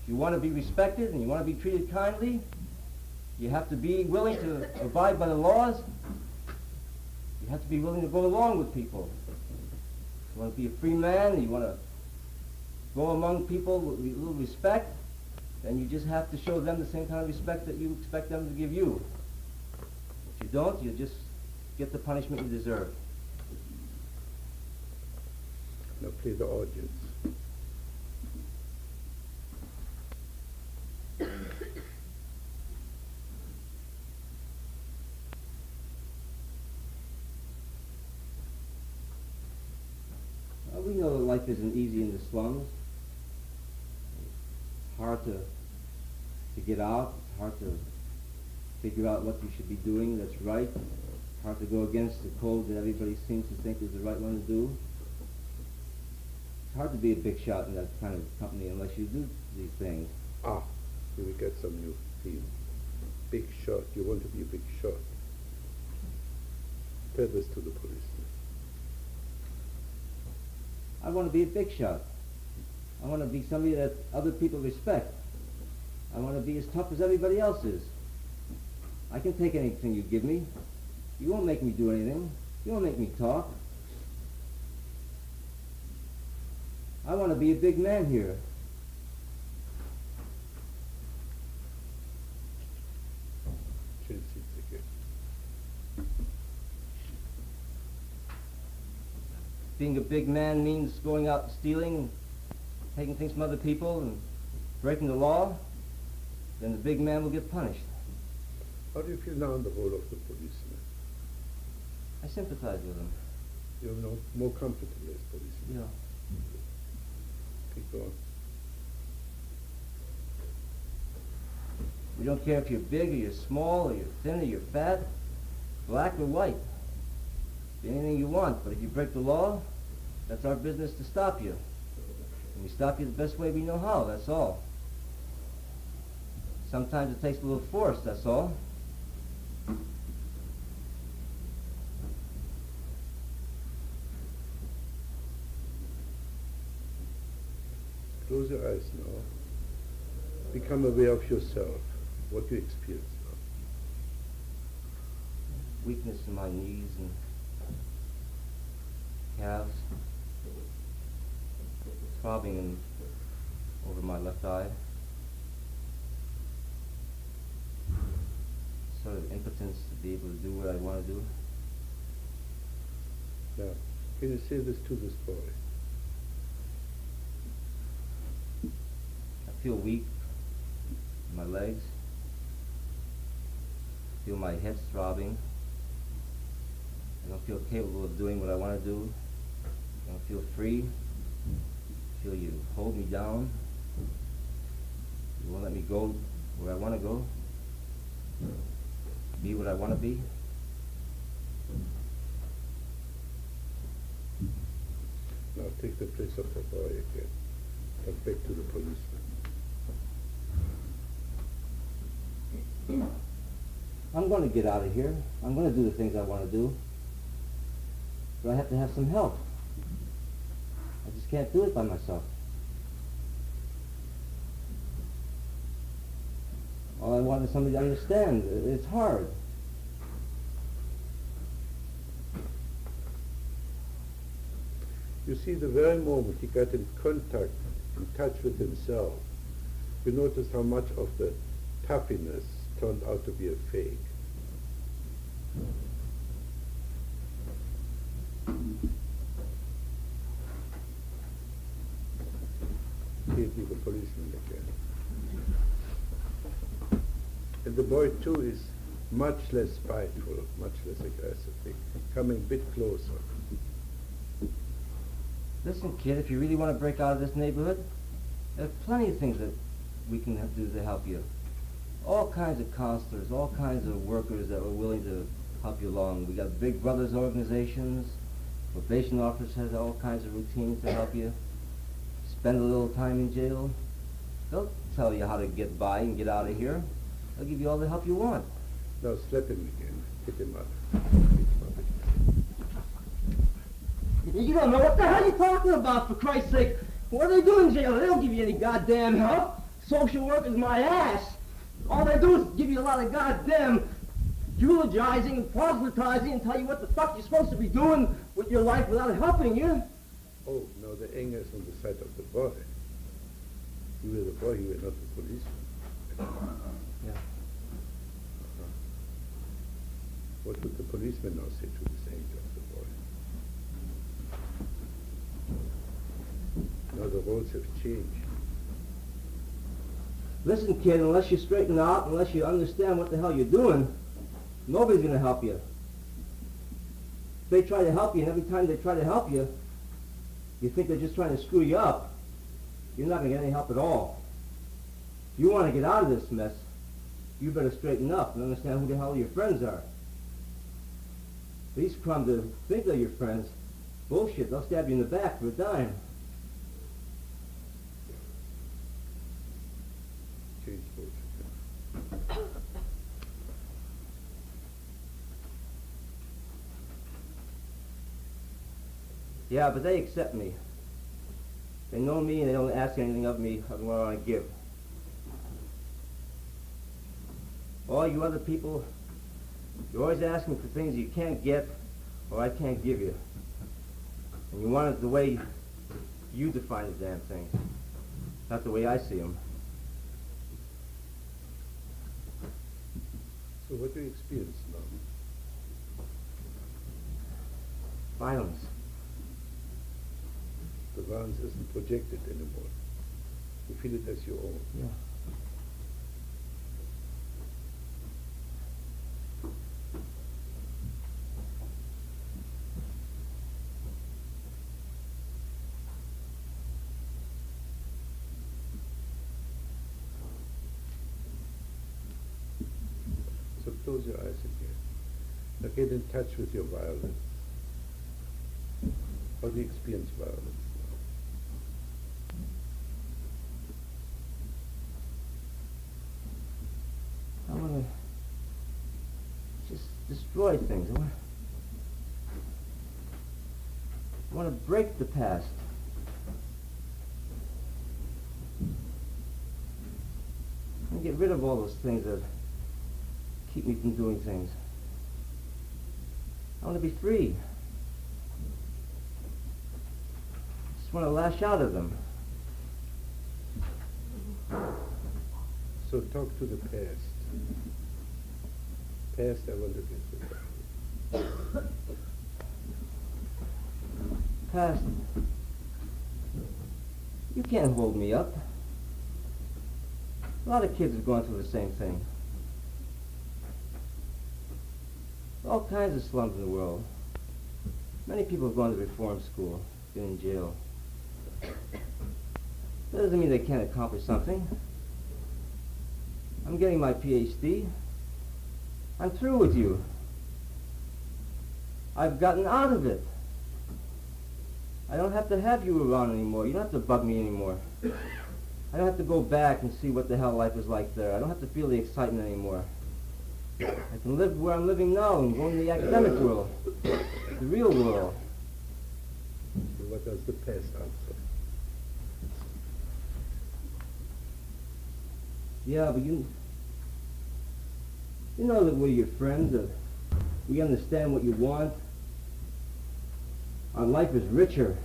If you want to be respected and you want to be treated kindly, you have to be willing to abide by the laws. You have to be willing to go along with people. If you want to be a free man, and you want to go among people with a little respect, then you just have to show them the same kind of respect that you expect them to give you. If you don't, you just get the punishment you deserve. Now play the audience. We know that life isn't easy in the slums. It's hard to get out. It's hard to figure out what you should be doing that's right. It's hard to go against the code that everybody seems to think is the right one to do. It's hard to be a big shot in that kind of company unless you do these things. Ah, here we get some new theme. Big shot. You want to be a big shot. Tell this to the policeman. I want to be a big shot. I want to be somebody that other people respect. I want to be as tough as everybody else is. I can take anything you give me. You won't make me do anything. You won't make me talk. I want to be a big man here. Change seats again. being a big man means going out and stealing, taking things from other people and breaking the law, then the big man will get punished. How do you feel now in the role of the policeman? I sympathize with him. You're no, more comfortable as policeman. Yeah. Keep going. We don't care if you're big or you're small or you're thin or you're fat, black or white. Be anything you want, but if you break the law, that's our business to stop you. And we stop you the best way we know how, that's all. Sometimes it takes a little force, that's all. Close your eyes now. Become aware of yourself, what you experience now. Weakness in my knees and calves, throbbing over my left eye, sort of impotence to be able to do what I want to do. Now, can you say this to this boy? I feel weak in my legs, feel my head throbbing. I don't feel capable of doing what I want to do. I don't feel free. I feel you hold me down. You won't let me go where I want to go. Be what I want to be. Now take the place of the boy again. Come back to the policeman. I'm going to get out of here. I'm going to do the things I want to do. But I have to have some help. I just can't do it by myself. All I want is somebody to understand. It's hard. You see, the very moment he got in contact, in touch with himself, you notice how much of the toughness turned out to be a fake. He'll be the policeman again. And the boy too is much less spiteful, much less aggressive, coming a bit closer. Listen, kid, if you really want to break out of this neighborhood, there are plenty of things that we can do to help you. All kinds of counselors, all kinds of workers that are willing to help you along. We got Big Brothers organizations, probation office has all kinds of routines to help you. Spend a little time in jail. They'll tell you how to get by and get out of here. They'll give you all the help you want. Now slap him again, hit him up. You don't know what the hell you're talking about, for Christ's sake. What do they do in jail? They don't give you any goddamn help. Social work is my ass. All they do is give you a lot of goddamn eulogizing and proselytizing and tell you what the fuck you're supposed to be doing with your life without helping you. Oh, no, the anger is on the side of the boy. You were the boy, you were not the policeman. Yeah. What would the policeman now say to this anger of the boy? Now the roles have changed. Listen, kid, unless you straighten out, unless you understand what the hell you're doing, nobody's going to help you. If they try to help you, and every time they try to help you, you think they're just trying to screw you up, you're not going to get any help at all. If you want to get out of this mess, you better straighten up and understand who the hell your friends are. These come to think they're your friends. Bullshit, they'll stab you in the back for a dime. Change both. Yeah, but they accept me. They know me and they don't ask anything of me other than what I want to give. All you other people, you're always asking for things you can't get or I can't give you. And you want it the way you define the damn things, not the way I see them. So what do you experience now? Violence. advance isn't projected anymore. You feel it as your own. Yeah. So close your eyes again. Now get in touch with your violence. How do you experience violence now? I want to just destroy things. I want to break the past. I want to get rid of all those things that keep me from doing things. I want to be free. I just want to lash out at them. So talk to the past. Past, I want to get rid of. Past, you can't hold me up. A lot of kids are going through the same thing. All kinds of slums in the world. Many people have gone to reform school, been in jail. That doesn't mean they can't accomplish something. I'm getting my PhD. I'm through with you. I've gotten out of it. I don't have to have you around anymore. You don't have to bug me anymore. I don't have to go back and see what the hell life is like there. I don't have to feel the excitement anymore. I can live where I'm living now and go into the academic world, the real world. So what does the past answer? Yeah, but you know that we're your friends, that we understand what you want. Our life is richer.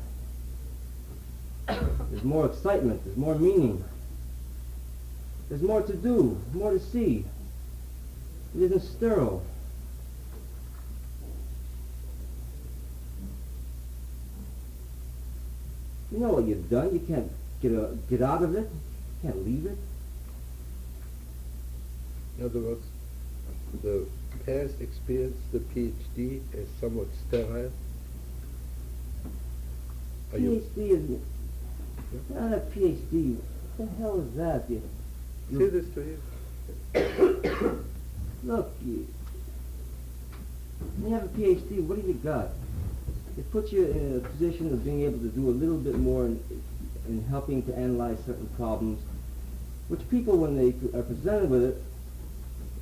There's more excitement, there's more meaning. There's more to do, more to see. It isn't sterile. You know what you've done. You can't get out of it. You can't leave it. In other words, the past experience, the PhD, is somewhat sterile. Are you? PhD is not a PhD. What the hell is that? Say this to him. Look, when you have a PhD, what do you got? It puts you in a position of being able to do a little bit more in helping to analyze certain problems, which people, when they are presented with it,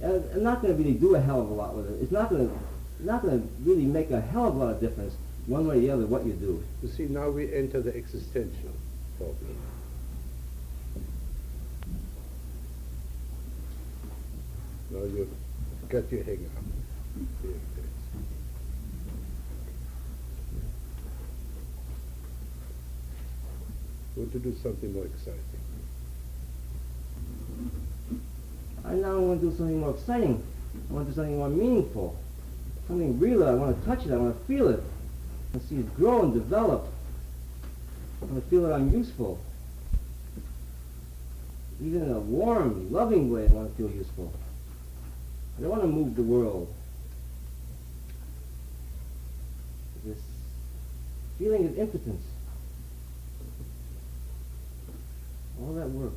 are not going to really do a hell of a lot with it. It's not going to really make a hell of a lot of difference one way or the other what you do. You see, now we enter the existential problem. Now you've got your hang up. There it is. You want to do something more exciting. I now want to do something more exciting. I want to do something more meaningful. Something real. I want to touch it. I want to feel it. I want to see it grow and develop. I want to feel that I'm useful. Even in a warm, loving way, I want to feel useful. I don't want to move the world. This feeling of impotence. All that work.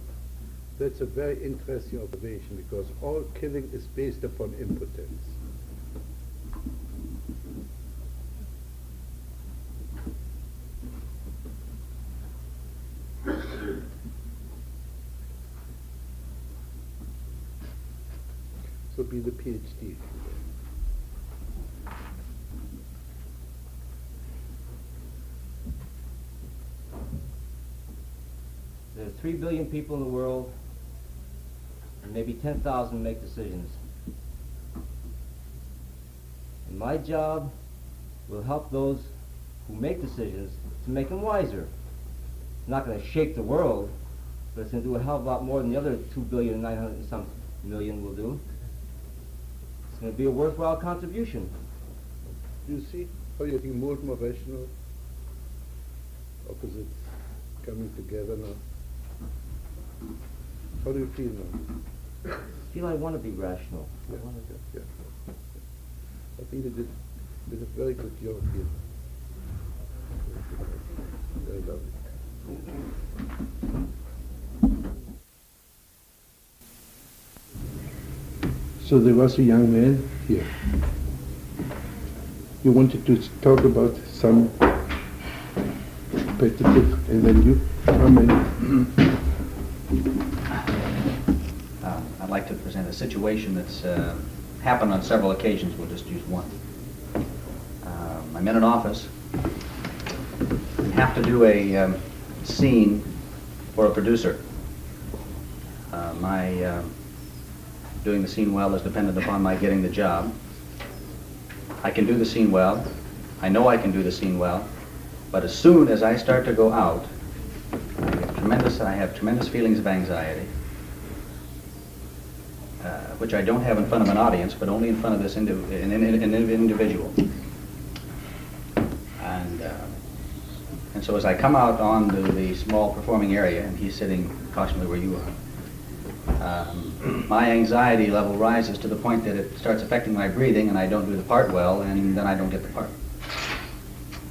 That's a very interesting observation, because all killing is based upon impotence. So be the PhD, if you will. There are 3 billion people in the world, and maybe 10,000 make decisions. And my job will help those who make decisions to make them wiser. It's not going to shake the world, but it's going to do a hell of a lot more than the other 2,900,000,000 and some million will do. It's going to be a worthwhile contribution. You see how you're getting more and more rational? Opposites. coming together now. How do you feel now? I feel I want to be rational. I Yeah, want to yeah, yeah. I think you did a very good job here. Very lovely. So there was a young man here. You wanted to talk about some competitive, and then you come in. I'd like to present a situation that's happened on several occasions. We'll just use one. I'm in an office and have to do a scene for a producer. My doing the scene well is dependent upon my getting the job. I can do the scene well. I know I can do the scene well. But as soon as I start to go out, I have tremendous feelings of anxiety, which I don't have in front of an audience, but only in front of this an individual. And so as I come out onto the small performing area, and he's sitting approximately where you are, my anxiety level rises to the point that it starts affecting my breathing, and I don't do the part well, and then I don't get the part.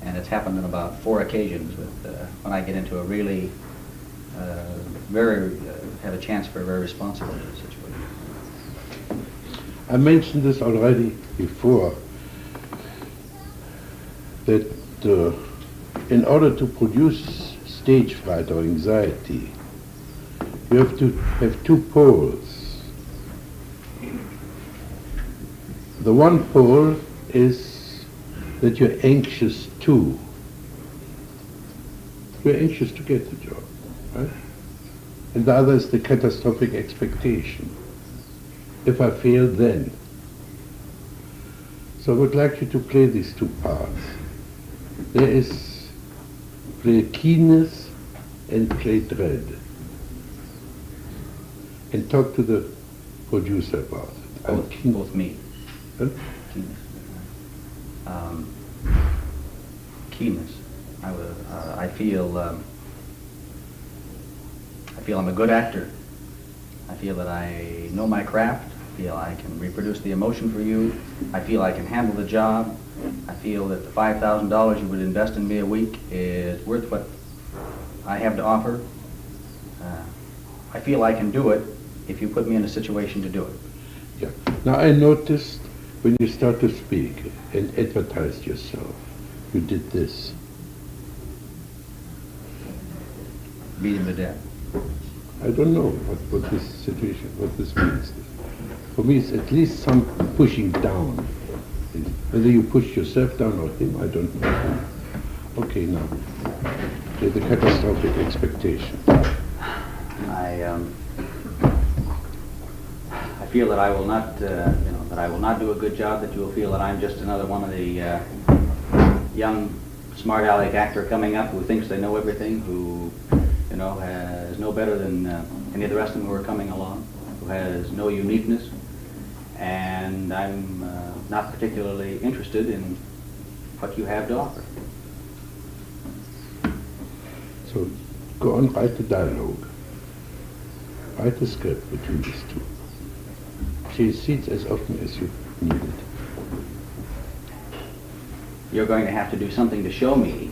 And it's happened on about 4 occasions with when I get into a really have a chance for a very responsible situation. I mentioned this already before, that in order to produce stage fright or anxiety, you have to have 2 poles. The one pole is that you're anxious too. You're anxious to get the job, right? And the other is the catastrophic expectation. If I fail, then. So I would like you to play these 2 parts. There is play keenness and play dread. And talk to the producer about it. Both me. Huh? Keenness. Keenness. I feel I'm a good actor. I feel that I know my craft. I feel I can reproduce the emotion for you. I feel I can handle the job. I feel that the $5,000 you would invest in me a week is worth what I have to offer. I feel I can do it if you put me in a situation to do it. Yeah. Now I noticed when you start to speak and advertised yourself, you did this. Beat him to death. I don't know what this situation, what this means. For me, it's at least some pushing down. Whether you push yourself down or him, I don't know. Okay, now, the catastrophic expectation. I feel that I will not, that I will not do a good job. That you will feel that I'm just another one of the young, smart aleck actor coming up who thinks they know everything, who, is no better than any of the rest of them who are coming along, who has no uniqueness, and I'm not particularly interested in what you have to offer. So go on, write the dialogue. Write the script between these 2. Change seats as often as you need it. You're going to have to do something to show me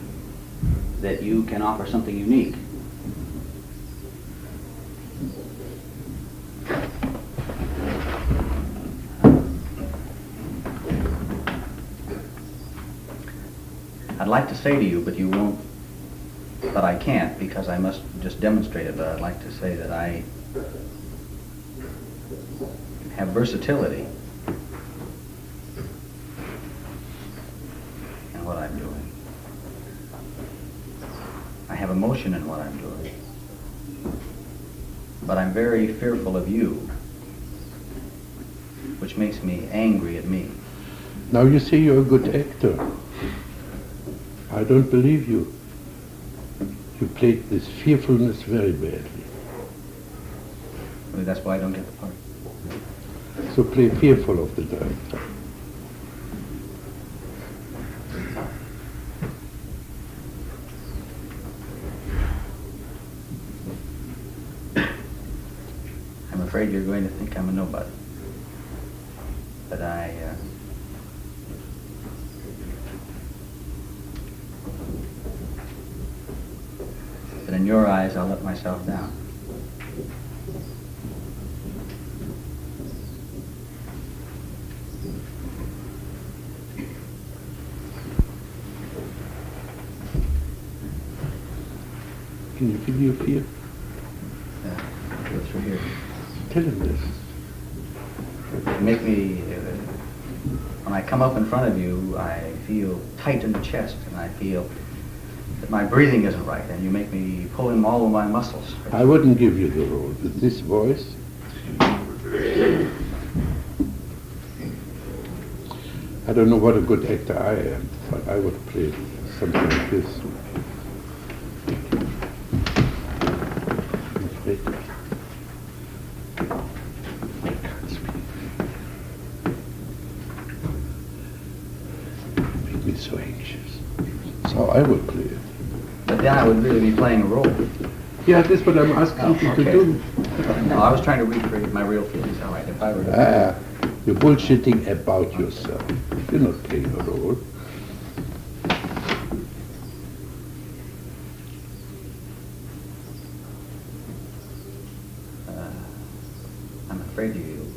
that you can offer something unique. I'd like to say to you, but you won't, but I can't because I must just demonstrate it, but I'd like to say that I have versatility in what I'm doing. I have emotion in what I'm doing. But I'm very fearful of you, which makes me angry at me. Now you say you're a good actor. I don't believe you. You played this fearfulness very badly. Maybe that's why I don't get the part. So play fearful of the director. afraid you're going to think I'm a nobody. But but in your eyes, I'll let myself down. Can you feel your fear? Go through here. Tell him this. Make me, when I come up in front of you, I feel tight in the chest, and I feel that my breathing isn't right, and you make me pull in all of my muscles. I wouldn't give you the role with this voice. I don't know what a good actor I am, but I would play something like this. I'm afraid. I can't speak. Make me so anxious. That's how I would play it. But then I would really be playing a role. Yeah, that's what I'm asking you to do. No, I was trying to recreate my real feelings. All right, if I were to... You're bullshitting about yourself. You're not playing a role. I'm afraid of you.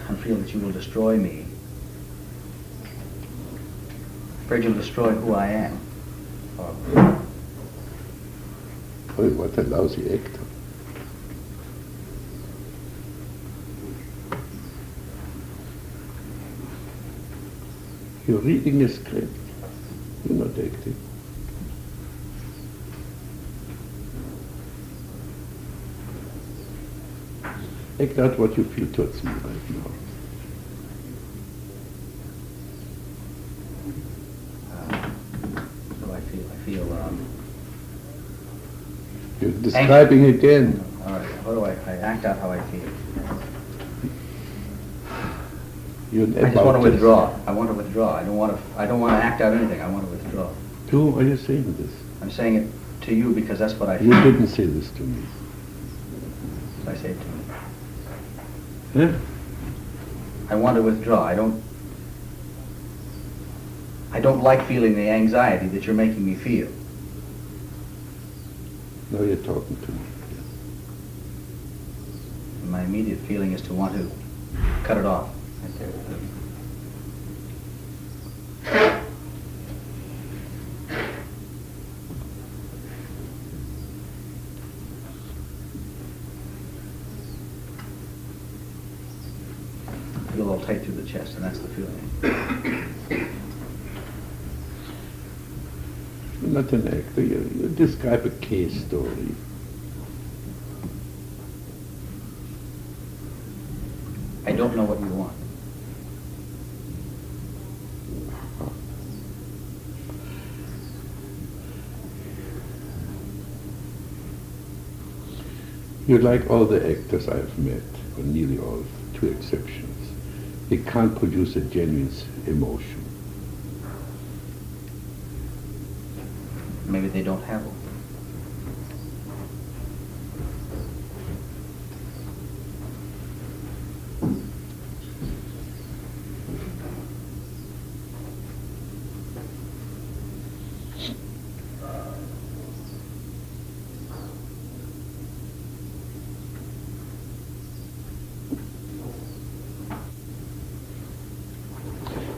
I feel that you will destroy me. Afraid you'll destroy who I am. Boy, what a lousy actor. You're reading a script. You're not acting. Act out what you feel towards me right now. So I feel, You're describing again. all right, how do I act out how I feel? You're I just want to withdraw. I want to withdraw. I don't want to act out anything. I want to withdraw. To whom are you saying this? I'm saying it to you because that's what I feel. You didn't say this to me. So I say it to you. Huh? I want to withdraw. I don't like feeling the anxiety that you're making me feel. Now you're talking to me. And my immediate feeling is to want to cut it off. Right there. Feel all tight through the chest, and that's the feeling. You're not an actor. You describe a case story. I don't know what you want. You're like all the actors I've met, or nearly all, with 2 exceptions. They can't produce a genuine emotion. Maybe they don't have one.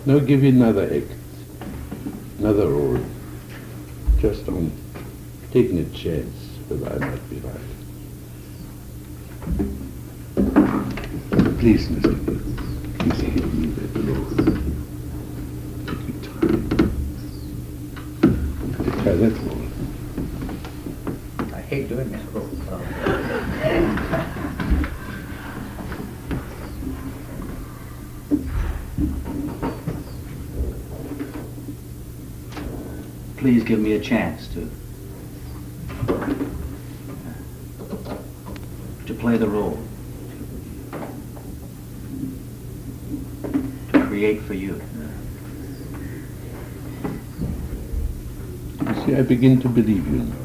Now I'll give you another act, another role, just on taking a chance that I might be right. Please, Mr. Fritz, please give me that role. Take your time. Try that role. I hate doing this role. Please give me a chance to play the role, to create for you. You see, I begin to believe you now.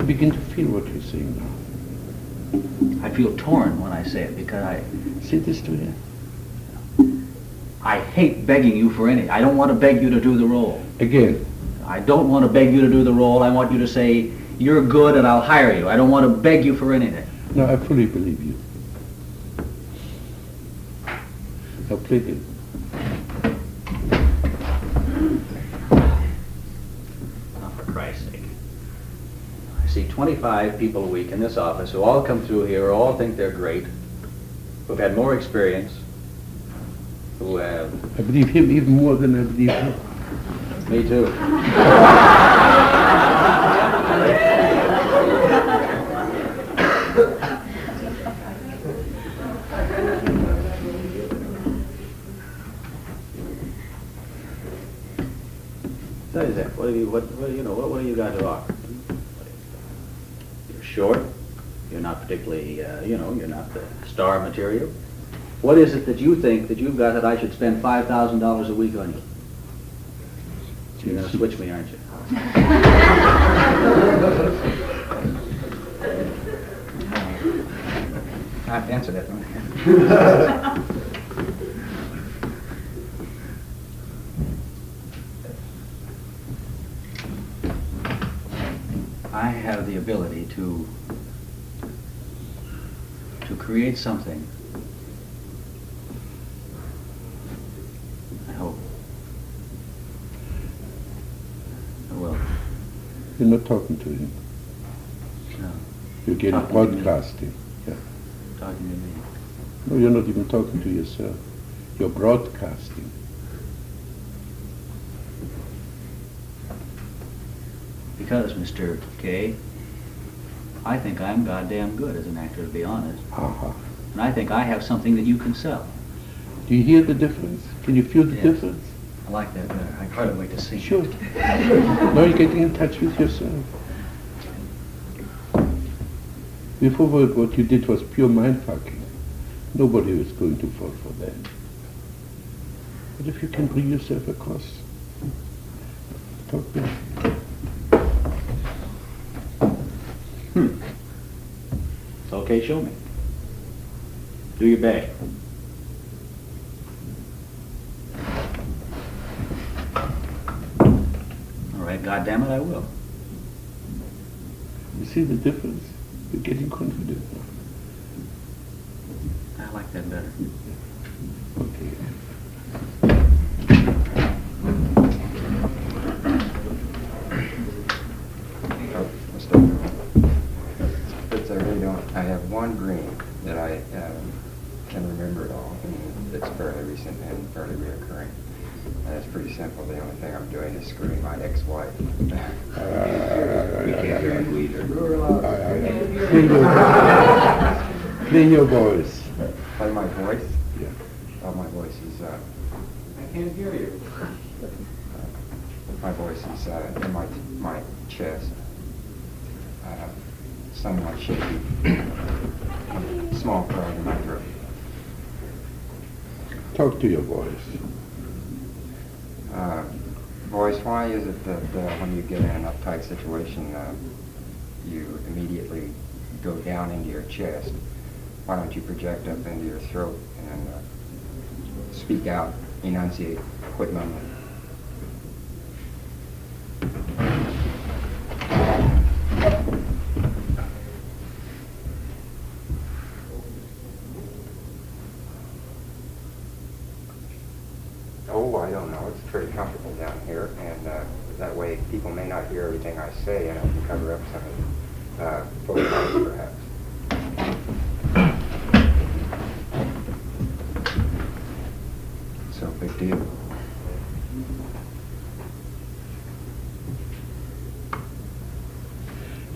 begin to feel what you're saying now. I feel torn when I say it because Say this to him. I hate begging you for anything. I don't want to beg you to do the role. Again. I don't want to beg you to do the role. I want you to say, you're good and I'll hire you. I don't want to beg you for anything. No, I fully believe you. Now play it. Oh, for Christ's sake. I see 25 people a week in this office who all come through here, who all think they're great, who've had more experience, who have... I believe him even more than I believe you. Me too. Tell you that. What have you got to offer? You're short. You're not particularly, you're not the star material. What is it that you think that you've got that I should spend $5,000 a week on you? You're going to switch me, aren't you? I have to answer that, don't I? I have the ability to create something. I hope. I will. You're not talking to him. No. You're getting Talking to me. broadcasting. Yeah. Talking to me. No, you're not even talking to yourself. You're broadcasting. Because, Mr. K, I think I'm goddamn good as an actor, to be honest. Uh-huh. And I think I have something that you can sell. Do you hear the difference? Can you feel the Yes. difference? I like that better. I can't wait to see it. Sure. Now you're getting in touch with yourself. Before what you did was pure mind fucking. Nobody was going to fall for that. But if you can bring yourself across, talk to me. Okay, show me. Do your best. All right, goddamn it, I will. You see the difference? You're getting confident now. I like that better. Okay. Fritz, I really don't. I have one dream that I can remember at all, and it's fairly recent and fairly reoccurring. And it's pretty simple. The only thing I'm doing is screwing my ex-wife. We can't hear you either. Clean your voice. Play my voice? Yeah. Oh, my voice is, I can't hear you. my voice is in my chest. Somewhat shaky. Small frog in my throat. Talk to your voice. Voice, why is it that when you get in an uptight situation, you immediately go down into your chest? Why don't you project up into your throat and speak out, enunciate, quit mumbling? Oh, I don't know. It's pretty comfortable down here, and that way people may not hear everything I say, and I can cover up some of the photographs, perhaps. So, big deal.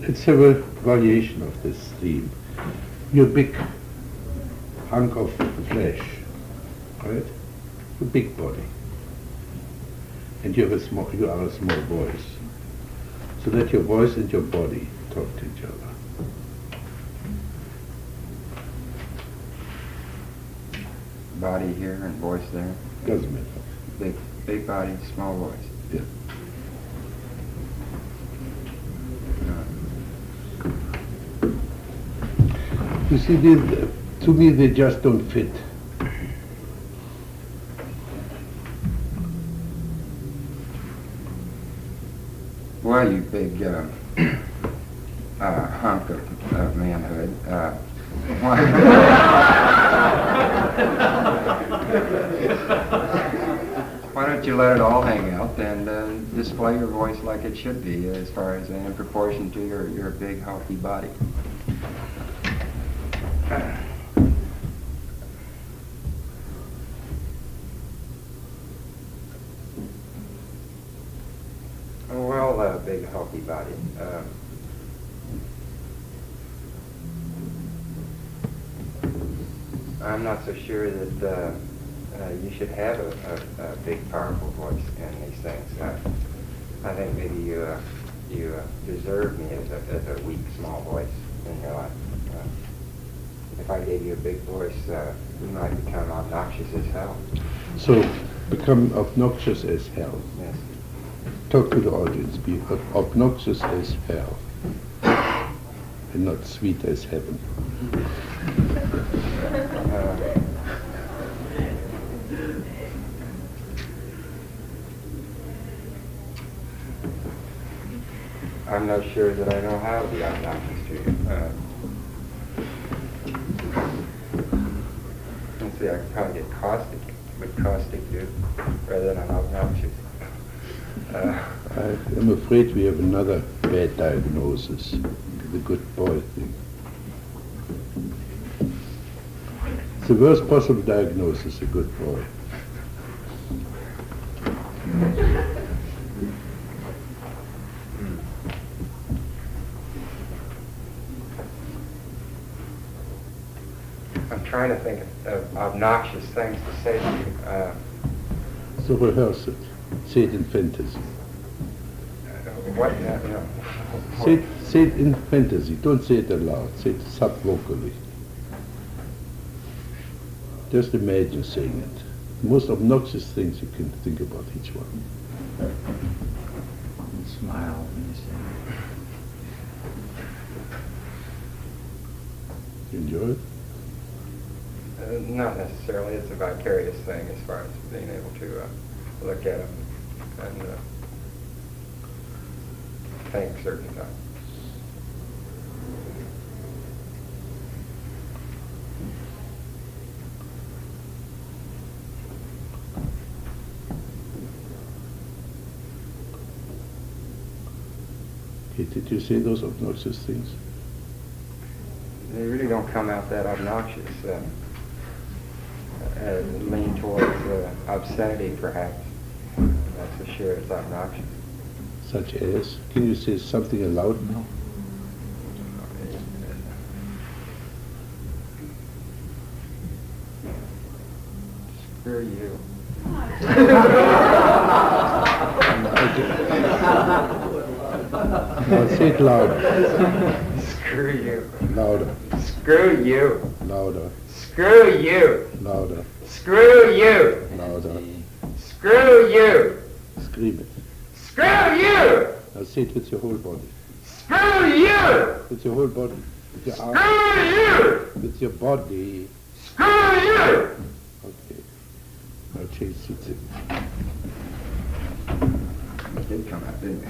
Let's have a variation of this theme. You're a big hunk of flesh, right? A big body. And you are a small voice. So that your voice and your body talk to each other. Body here and voice there. Doesn't matter. Big body, small voice. Yeah. You see, to me, they just don't fit. Well, you big hunk of manhood. Why don't you let it all hang out and display your voice like it should be, as far as in proportion to your big, healthy body. Well, big, healthy body. I'm not so sure that you should have a big, powerful voice in these things. I think maybe you deserve me as a weak, small voice in your life. If I gave you a big voice, you might become obnoxious as hell. So, become obnoxious as hell. Yes. Talk to the audience. Be obnoxious as hell. And not sweet as heaven. I'm not sure that I know how to be obnoxious to you. Let's see, I could probably get caustic. Would caustic do rather than obnoxious? I'm afraid we have another bad diagnosis. The good boy thing. It's the worst possible diagnosis, a good boy. I'm trying to think of obnoxious things to say to you. So rehearse it. Say it in fantasy. What? No. Say it in fantasy. Don't say it aloud. Say it sub-vocally. Just imagine saying it. The most obnoxious things you can think about each one. Smile when you say it. Enjoy it? Not necessarily. It's a vicarious thing as far as being able to look at them and think certain things. Okay, did you say those obnoxious things? They really don't come out that obnoxious. Lean towards obscenity, perhaps. That's for sure. It's obnoxious. Such as? Can you say something aloud? No. Screw you. No, say it louder. Screw you. Louder. Screw you. Louder. Screw you. Louder. Screw you. Louder. Screw you. Scream it. Screw you. Now say it with your whole body. Screw you. With your whole body. With your arm. Screw you. With your body. Screw you. Okay. Now change seats. It did come out, didn't it?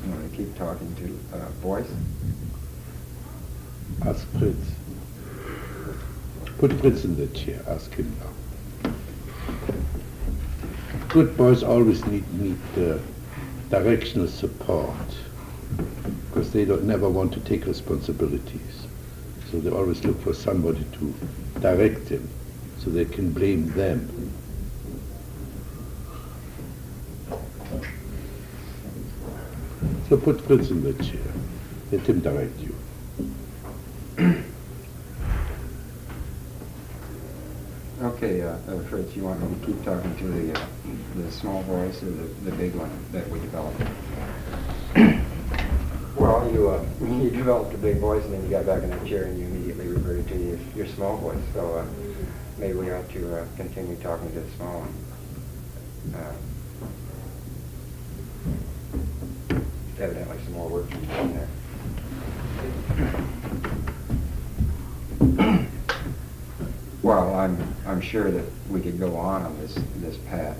You want to keep talking to voice? Ask Fritz. Put Fritz in the chair. Ask him now. Good boys always need directional support because they never want to take responsibilities. So they always look for somebody to direct them so they can blame them. So put Fritz in the chair. Let him direct you. Okay, Fritz, you want me to keep talking to the small voice or the big one that we developed? Well, you developed a big voice and then you got back in that chair and you immediately reverted to your small voice. So maybe we ought to continue talking to the small one. evidently some more work to be done there. Well, I'm sure that we could go on this path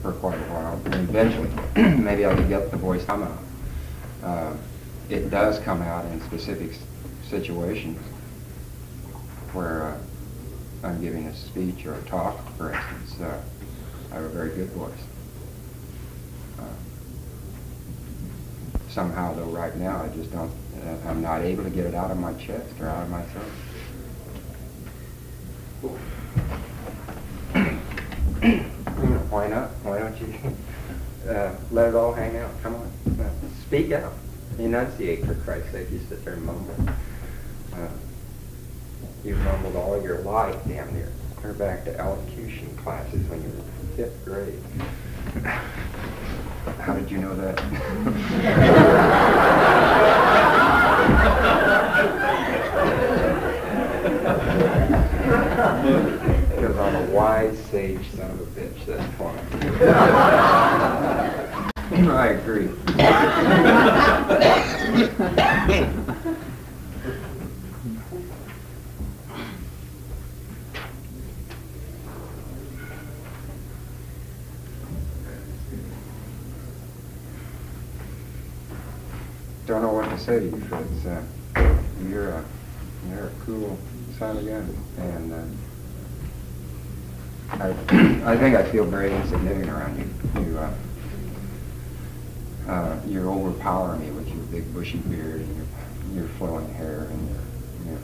for quite a while, and eventually maybe I could get the voice come out. It does come out in specific situations where I'm giving a speech or a talk, for instance. I have a very good voice. Somehow, though, right now, I just don't, I'm not able to get it out of my chest or out of my throat. Why not? Why don't you let it all hang out? Come on. Speak out. Enunciate, for Christ's sake. You sit there and mumble. You've mumbled all your life, damn near. We're back to elocution classes when you were in 5th grade. How did you know that? Because I'm a wise, sage son of a bitch, that's why. I agree. Don't know what to say to you, Fritz. You're a cool son of a gun, and I think I feel very insignificant around you. You overpower me with your big bushy beard and your flowing hair and your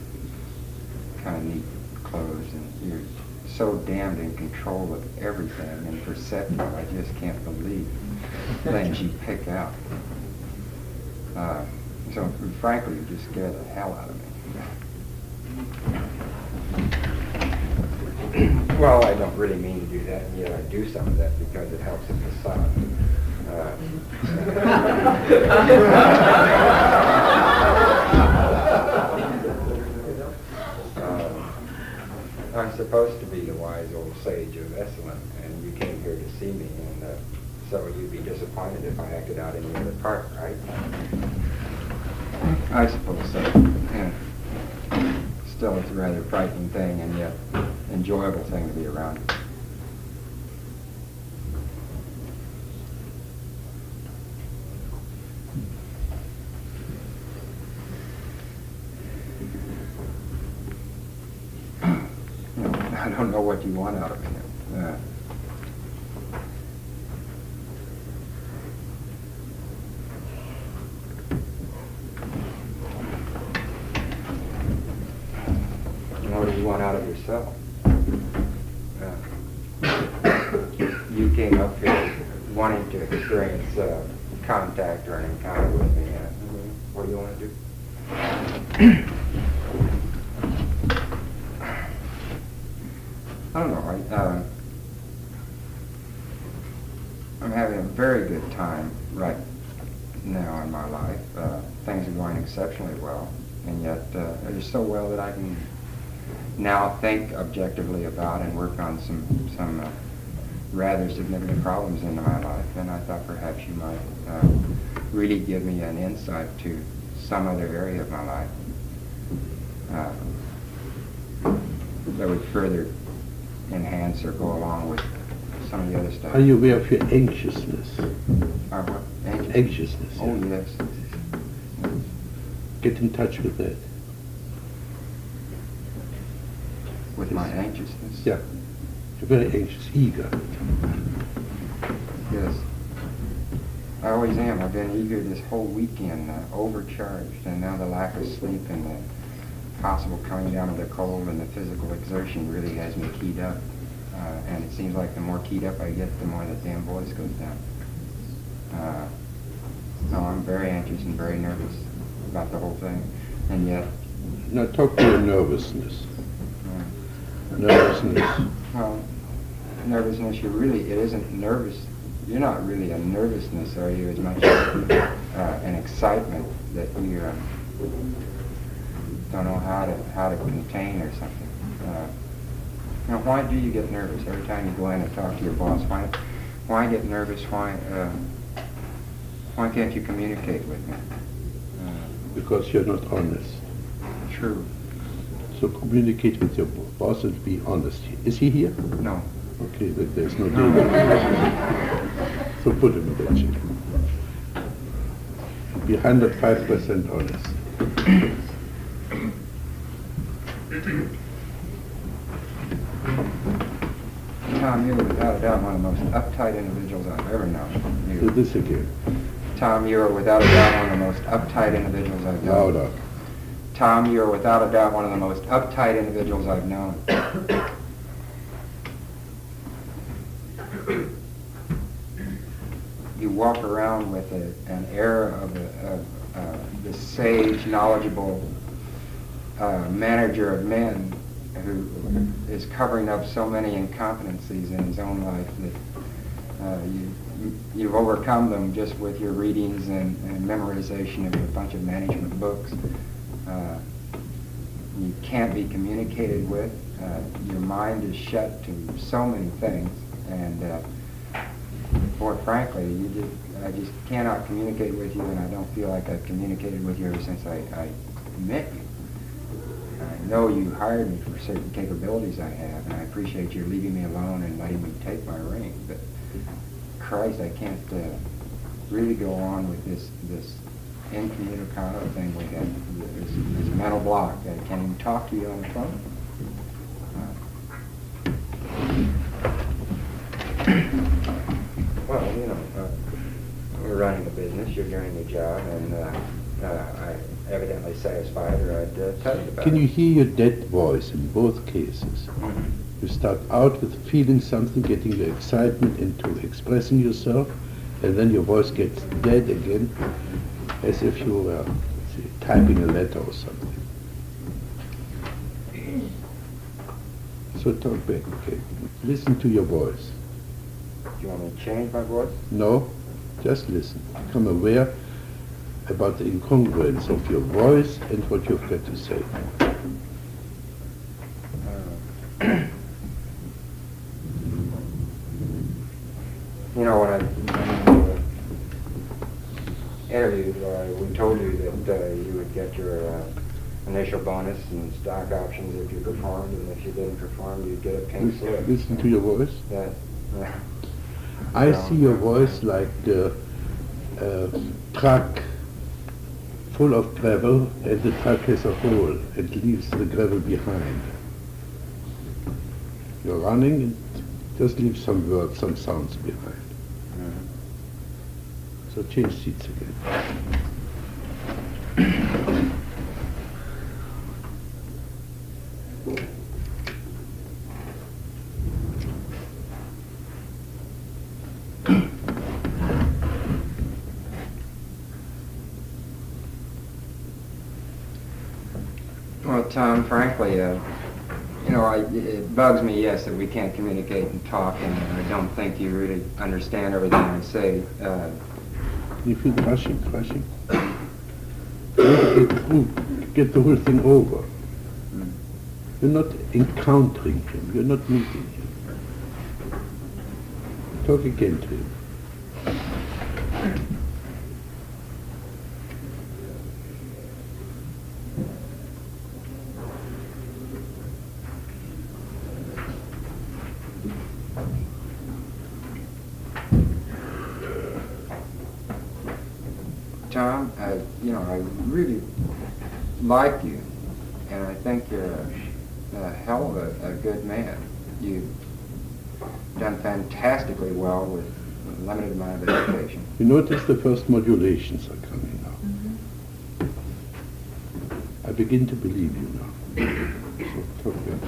kind of neat clothes, and you're so damned in control of everything and perceptive. I just can't believe things you pick out. So frankly, you just scare the hell out of me. Well, I don't really mean to do that, and yet I do some of that because it helps the facade. I'm supposed to be the wise old sage of Esalen, and you came here to see me, and so you'd be disappointed if I acted out any other part, right? I suppose so. Yeah. Still, it's a rather frightening thing, and yet enjoyable thing to be around. I don't know what you want out of me. What do you want out of yourself? You came up here wanting to experience contact or an encounter with me. What do you want to do? I don't know. I'm having a very good time right now in my life. Things are going exceptionally well, and yet they're so well that I can now think objectively about and work on some rather significant problems in my life. And I thought perhaps you might really give me an insight to some other area of my life that would further enhance or go along with some of the other stuff. Are you aware of your anxiousness? What? Anxiousness. Oh, Yeah. yes. Get in touch with that. With my anxiousness? Yeah. You're very anxious, eager. Yes. I always am. I've been eager this whole weekend, overcharged, and now the lack of sleep and the possible coming down of the cold and the physical exertion really has me keyed up. And it seems like the more keyed up I get, the more the damn voice goes down. So I'm very anxious and very nervous about the whole thing. And yet... Now talk to your nervousness. Nervousness. Well, nervousness, it isn't nervous. You're not really a nervousness, are you, as much as an excitement that you don't know how to contain or something. Now, why do you get nervous every time you go in and talk to your boss? Why get nervous? Why can't you communicate with me? Because you're not honest. True. So communicate with your boss and be honest. Is he here? No. Okay, then there's no danger. So put him in that chair. Be 105% honest. Tom, you're without a doubt one of the most uptight individuals I've ever known. Do this again. Tom, you're without a doubt one of the most uptight individuals I've known. Louder. Tom, you're without a doubt one of the most uptight individuals I've known. You walk around with an air of the sage, knowledgeable manager of men who is covering up so many incompetencies in his own life that you've overcome them just with your readings and memorization of a bunch of management books. You can't be communicated with. Your mind is shut to so many things, and boy, frankly, I just cannot communicate with you, and I don't feel like I've communicated with you ever since I met you. I know you hired me for certain capabilities I have, and I appreciate your leaving me alone and letting me take my ring, but Christ, I can't really go on with this incommunicado thing we have, this mental block. I can't even talk to you on the phone. Well, you know, we're running a business, you're doing your job, and I'm evidently satisfied, or I'd tell you about it. Can you hear your dead voice in both cases? You start out with feeling something, getting your excitement into expressing yourself, and then your voice gets dead again, as if you were typing a letter or something. So talk back, okay? Listen to your voice. Do you want me to change my voice? No, just listen. Become aware about the incongruence of your voice and what you've got to say. You know, when I interviewed, we told you that you would get your initial bonus and stock options if you performed, and if you didn't perform, you'd get a pink slip. Listen to your voice. Yeah. I see your voice like the truck full of gravel, and the truck has a hole and leaves the gravel behind. You're running and just leave some words, some sounds behind. So change seats again. Well, Tom, frankly, you know, it bugs me, yes, that we can't communicate and talk, and I don't think you really understand everything I say. You feel rushing. Get the whole thing over. You're not encountering him, you're not meeting him. Talk again to him. Tom, you know, I really like you, and I think you're a hell of a good man. You've done fantastically well with a limited amount of education. You notice the first modulations are coming now. I begin to believe you now. So talk again.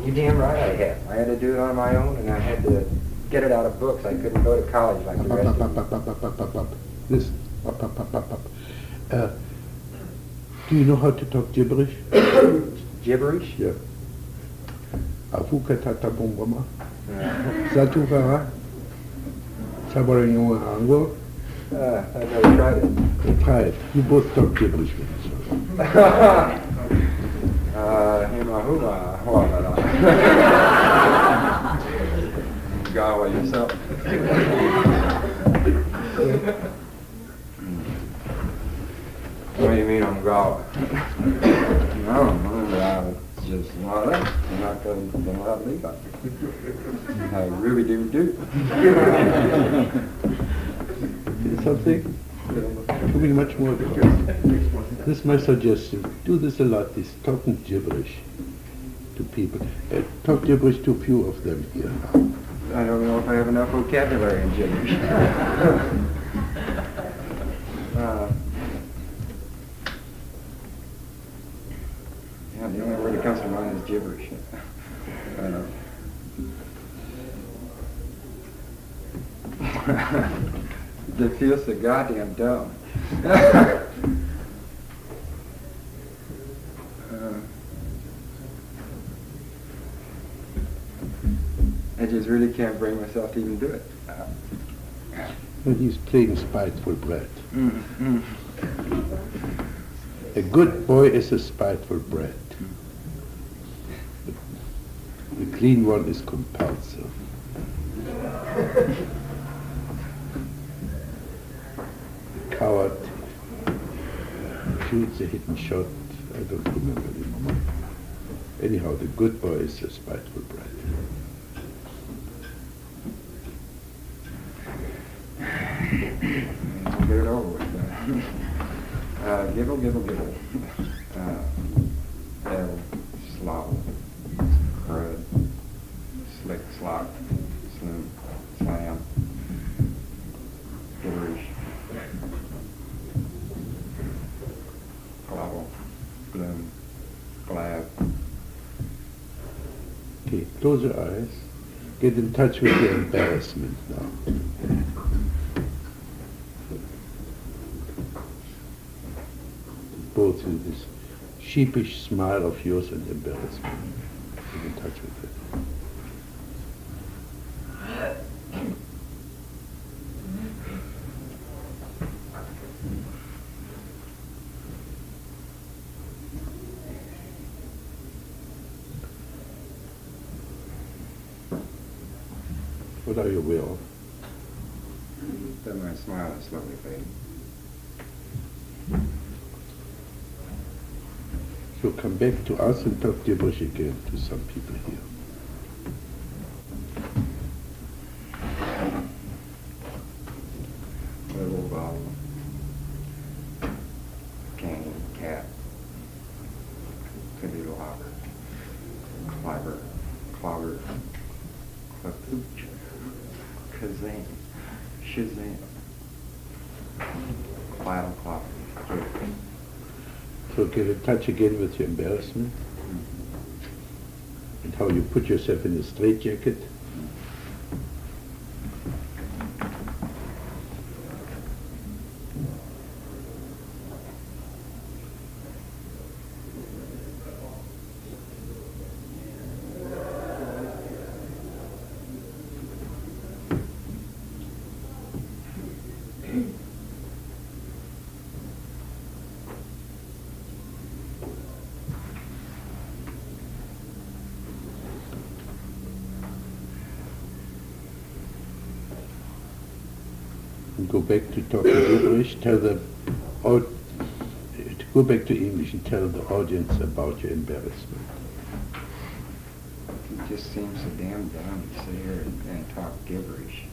You're damn right I have. I had to do it on my own, and I had to get it out of books. I couldn't go to college like the rest of them. Listen. Do you know how to talk gibberish? Gibberish? Yeah. Afuka tata bombama. Satuvara. Sabarango ango. I've never tried it. Try it. You both talk gibberish with each other. Hima huma. Gawa yourself. What do you mean I'm God? No, it's just not that. You're not going to let me God. I really do. Something becoming much more because this is my suggestion. Do this a lot, this talking gibberish to people. Talk gibberish to a few of them here now. I don't know if I have enough vocabulary in gibberish. Yeah, the only word that comes to mind is gibberish. It feels so goddamn dumb. I just really can't bring myself to even do it. And he's playing spiteful brat. Mm-hmm. A good boy is a spiteful brat. The clean one is compulsive. The coward shoots a hidden shot. I don't remember anymore. Anyhow, the good boy is a spiteful brat. We'll get it over with. Gibble. L, slobble, crud, slick, slop, slim, slam, gibberish, globble, gloom, glab. Okay, close your eyes. Get in touch with your embarrassment now. Both with this sheepish smile of yours and embarrassment. Get in touch with it. What are you aware of? Then my smile is slowly fading. So come back to us and talk gibberish again to some people here. Little cane, cat, could be lock, clobber, clapooch, kazam, shazam, cloud, clop, So get in touch again with your embarrassment and how you put yourself in a straitjacket. And go back to talking gibberish, tell them, or go back to English and tell the audience about your embarrassment. It just seems so damn dumb to sit here and talk gibberish.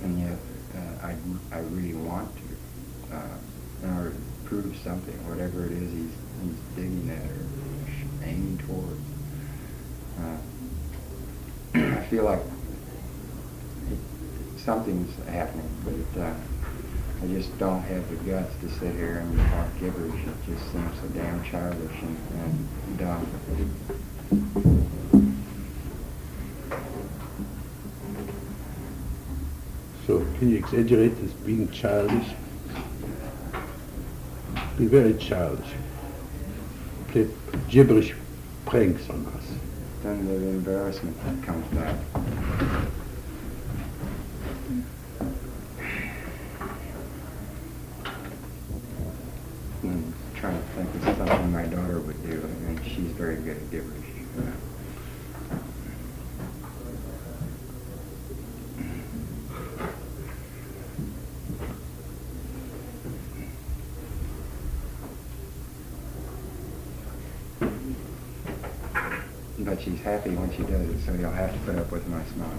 And yet, I really want to, in order to prove something, whatever it is he's digging at or aiming towards. I feel like something's happening, but I just don't have the guts to sit here and talk gibberish. It just seems so damn childish and dumb. So can you exaggerate this being childish? Be very childish. Play gibberish pranks on us. Then the embarrassment comes back. I'm trying to think of something my daughter would do, and she's very good at gibberish. but she's happy when she does it, so you'll have to put up with my smile.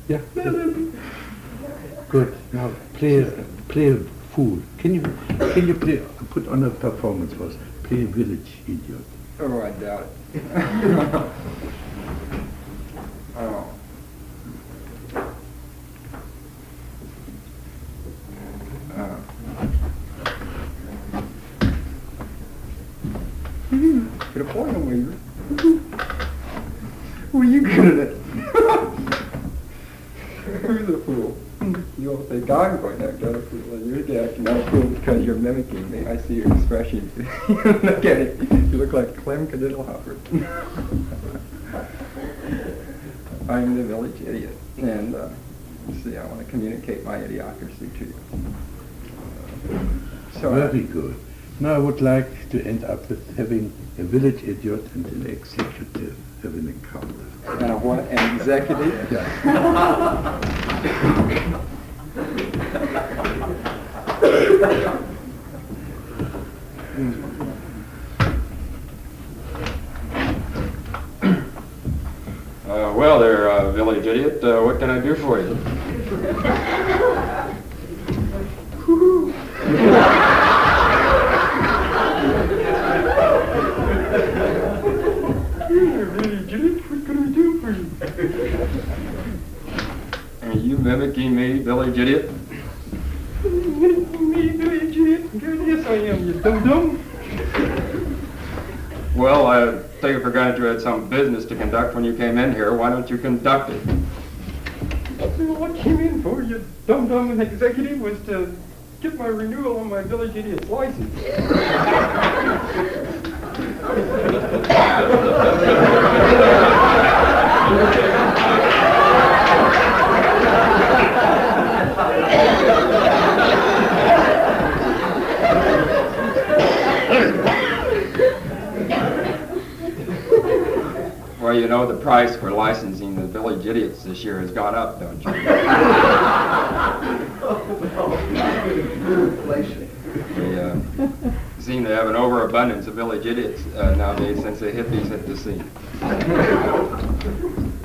Yeah. Good. Now play fool. Can you put on a performance for us? Play Village Idiot. Oh, I doubt it. Oh. Get a point on me. Were you good at it? Who's a fool? You all think I'm going to act out a fool, and you're acting out a fool because you're mimicking me. I see your expression. Look at it. You look like Clem Cadiddlehopper. I'm the village idiot, and see, I want to communicate my idiocracy to you. So Very good. Now I would like to end up with having a village idiot and an executive have an encounter. And a what? An executive? Yeah. Well there, village idiot. What can I do for you? Village idiot, what can I do for you? Are you mimicking me, village idiot? Mimicking me, village idiot? Yes, I am, you dum-dum. Well, I take it for granted you had some business to conduct when you came in here. Why don't you conduct it? That's what I came in for, you dum-dum executive, was to get my renewal on my village idiot's license. Well, you know the price for licensing the village idiots this year has gone up, don't you? We seem to have an overabundance of village idiots nowadays since the hippies hit the scene. I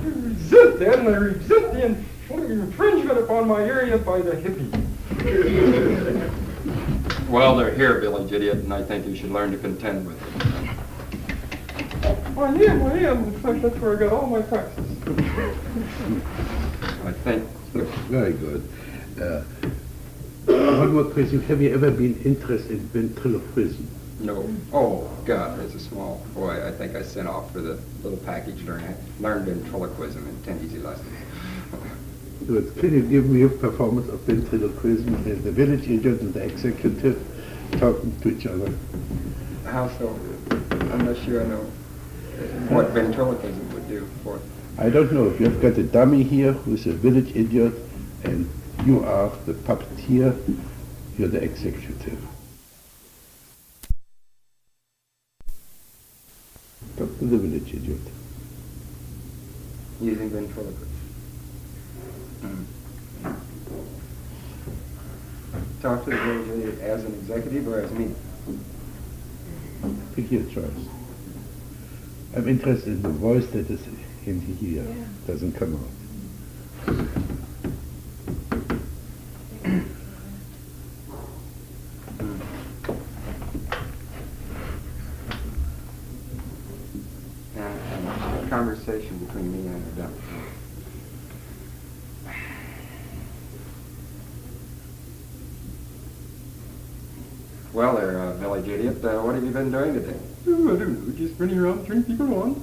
resent that, and I resent the infringement upon my area by the hippies. Well, they're here, village idiot, and I think you should learn to contend with them. I am. In fact, that's where I got all my practice. I think. Very good. One more question. Have you ever been interested in ventriloquism? No. Oh, God, as a small boy, I think I sent off for the little package during I learned ventriloquism in 10 easy lessons. Good. Can you give me a performance of ventriloquism? The village agent and the executive talking to each other. How so? I'm not sure I know what ventriloquism would do for. I don't know. You've got a dummy here who's a village idiot, and you are the puppeteer, you're the executive. Talk to the village idiot. Using ventriloquism. Talk to the village idiot as an executive or as me? Pick your choice. I'm interested in the voice that is in here. Yeah. Doesn't come out. And a conversation between me and her dummy. Well there, village idiot, what have you been doing today? Oh, I don't know, just running around turning people on.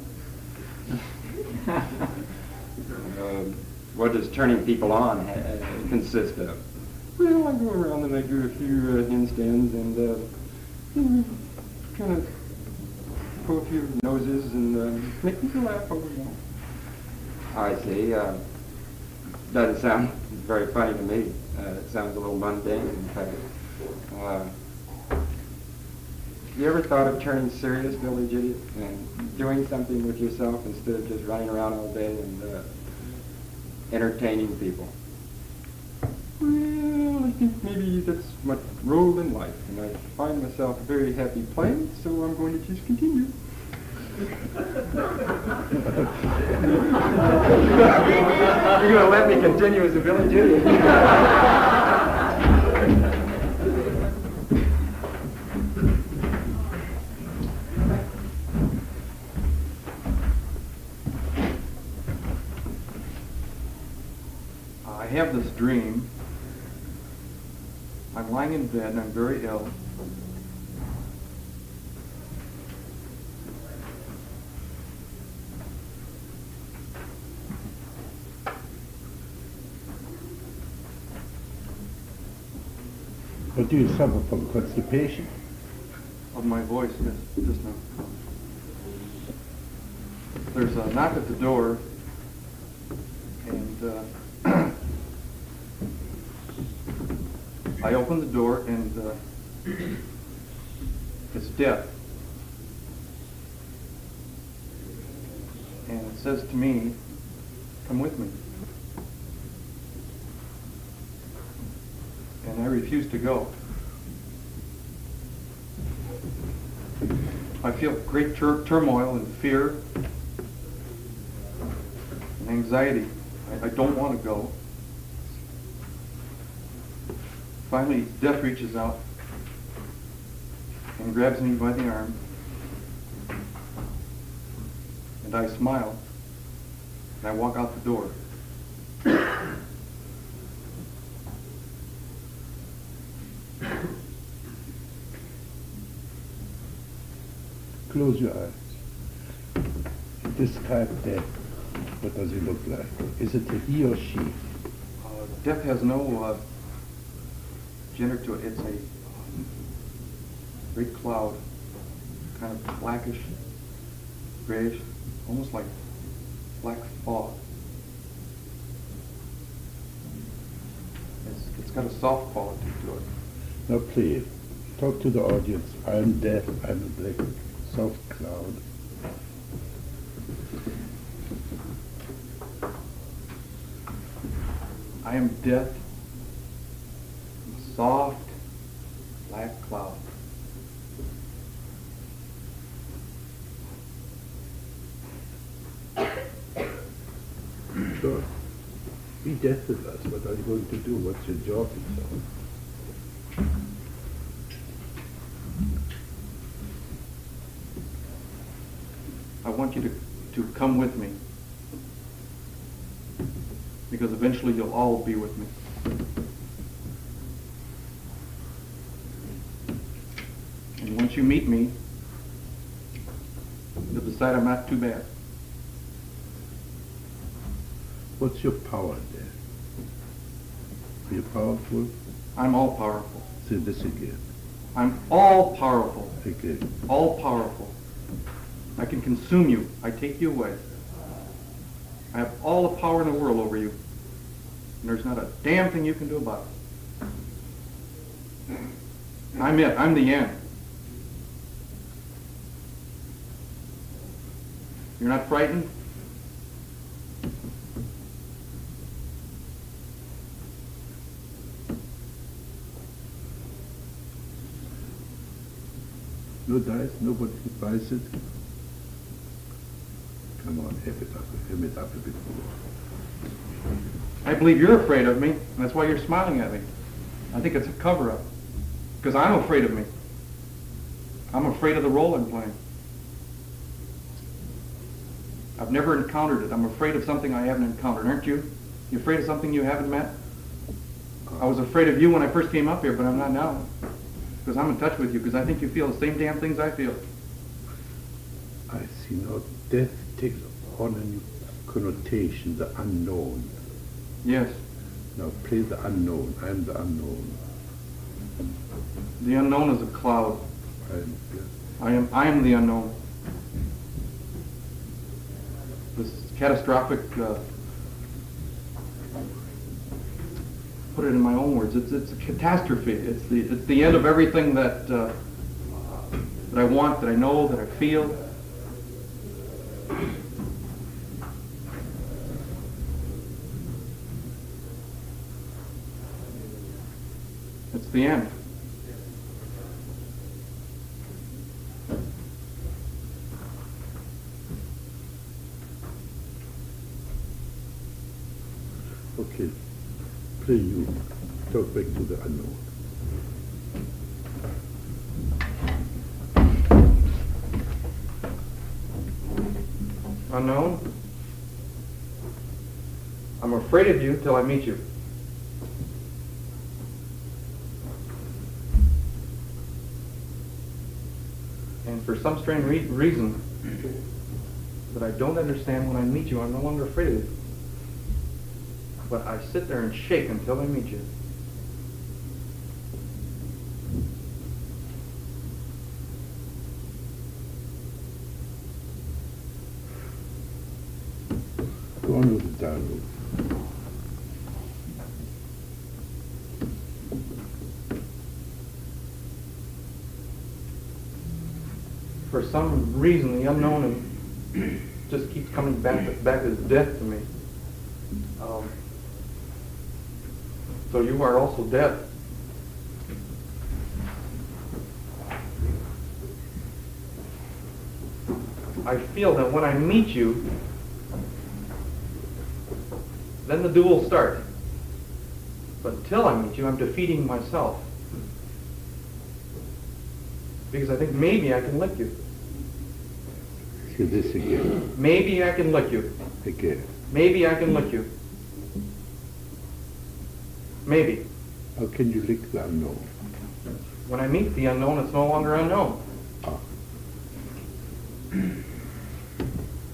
What does turning people on consist of? Well, I go around and I do a few handstands and kind of pull a few noses and make people laugh over them. I see. Doesn't sound very funny to me. It sounds a little mundane, in fact. You ever thought of turning serious, village idiot, and doing something with yourself instead of just running around all day and entertaining people? Well, I think maybe that's my role in life, and I find myself very happy playing, so I'm going to just continue. You're going to let me continue as a Billy Judy? I have this dream. I'm lying in bed and I'm very ill. But do you suffer from constipation? Of my voice, yes, just now. There's a knock at the door, and I open the door, and it's Death. And it says to me, "Come with me." And I refuse to go. I feel great turmoil and fear and anxiety. I don't want to go. Finally, Death reaches out and grabs me by the arm, and I smile, and I walk out the door. Close your eyes. Describe Death. What does he look like? Is it a he or she? Death has no gender to it. It's a great cloud, kind of blackish, grayish, almost like black fog. It's got a soft quality to it. Now play. Talk to the audience. I'm Death. I'm a black soft cloud. I am Death, a soft black cloud. Sure. Be Death with us. What are you going to do? What's your job and so on? I want you to come with me, because eventually you'll all be with me. And once you meet me, you'll decide I'm not too bad. What's your power there? Are you powerful? I'm all powerful. Say this again. I'm all powerful. Again. All powerful. I can consume you. I take you away. I have all the power in the world over you. And there's not a damn thing you can do about it. I'm it. I'm the end. You're not frightened? No dice? Nobody buys it? Come on, have it up a bit more. I believe you're afraid of me, and that's why you're smiling at me. I think it's a cover-up. Because I'm afraid of me. I'm afraid of the role I'm playing. I've never encountered it. I'm afraid of something I haven't encountered. Aren't you? You afraid of something you haven't met? I was afraid of you when I first came up here, but I'm not now. Because I'm in touch with you, because I think you feel the same damn things I feel. I see now. Death takes on a new connotation, the unknown. Yes. Now play the unknown. I'm the unknown. The unknown is a cloud. I'm, yeah. I am the unknown. This catastrophic, put it in my own words, it's a catastrophe. It's the end of everything that I want, that I know, that I feel. It's the end. Okay, play you. Talk back to the unknown. Unknown? I'm afraid of you till I meet you. And for some strange reason that I don't understand, when I meet you, I'm no longer afraid of you. But I sit there and shake until I meet you. Go on with the dialogue. For some reason, the unknown just keeps coming back as death to me. So you are also death. I feel that when I meet you, then the duel starts. But until I meet you, I'm defeating myself. Because I think maybe I can lick you. Say this again. Maybe I can lick you. Again. Maybe I can lick you. Maybe. How can you lick the unknown? When I meet the unknown, it's no longer unknown. Ah.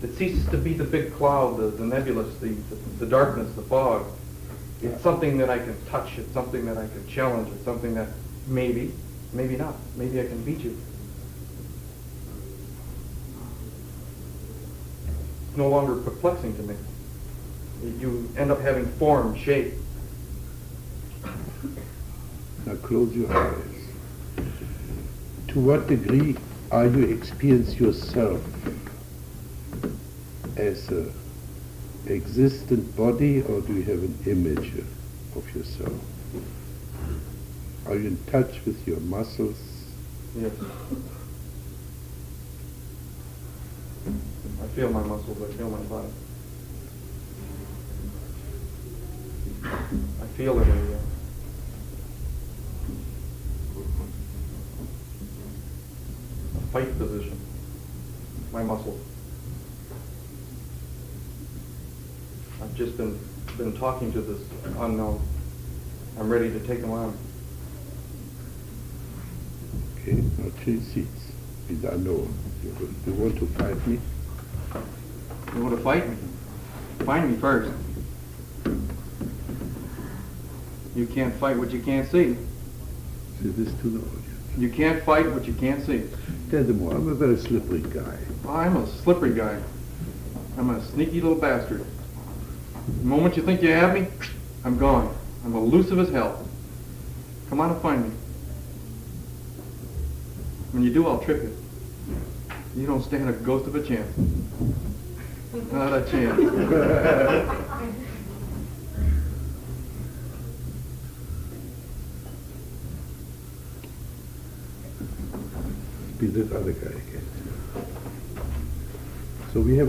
It ceases to be the big cloud, the nebulous, the darkness, the fog. It's something that I can touch. It's something that I can challenge. It's something that maybe not. Maybe I can beat you. It's no longer perplexing to me. You end up having form, shape. Now close your eyes. To what degree are you experience yourself as a existent body, or do you have an image of yourself? Are you in touch with your muscles? Yes. I feel my muscles. I feel my body. I feel it in a fight position. My muscles. I've just been talking to this unknown. I'm ready to take him on. Okay, now change seats with the unknown. You want to fight me? You want to fight me? Find me first. You can't fight what you can't see. Say this to the audience. You can't fight what you can't see. Tell them more. I'm a very slippery guy. I'm a slippery guy. I'm a sneaky little bastard. The moment you think you have me, I'm gone. I'm elusive as hell. Come on and find me. When you do, I'll trip you. You don't stand a ghost of a chance. Not a chance. Be that other guy again. So we have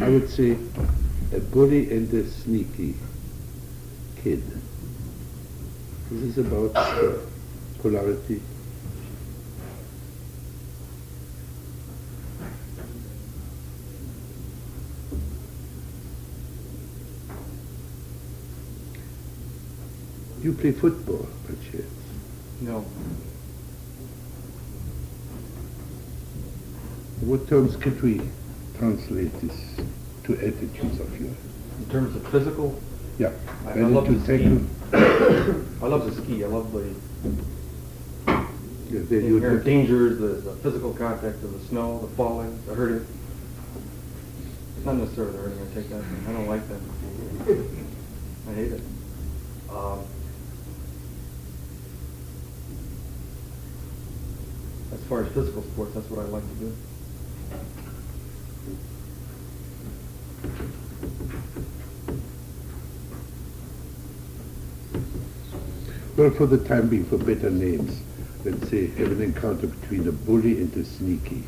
I would say, a bully and a sneaky kid. This is about polarity. You play football, by chance? No. What terms could we translate this to attitudes of yours? In terms of physical, Yeah. I Ready love to to ski. tackle? I love to ski. I love the Yeah, then you inherent dangers, the physical contact of the snow, the falling, the hurting. Not necessarily the hurting. I take that. I don't like that. I hate it. As far as physical sports, that's what I like to do. Well, for the time being, for better names, let's say have an encounter between a bully and a sneaky.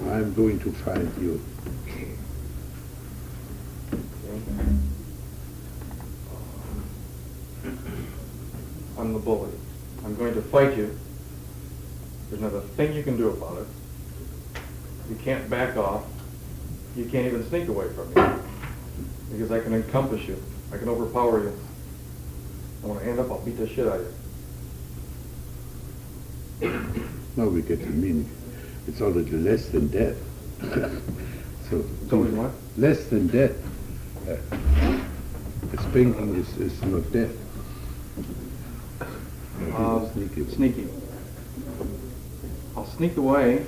I'm going to find you. I'm the bully. I'm going to fight you. There's not a thing you can do about it. You can't back off. You can't even sneak away from me. Because I can encompass you. I can overpower you. And when I end up, I'll beat the shit out of you. Now we get the meaning. It's already less than death. So what? less than death. A spanking is not death. Sneaky. Sneaky. I'll sneak away.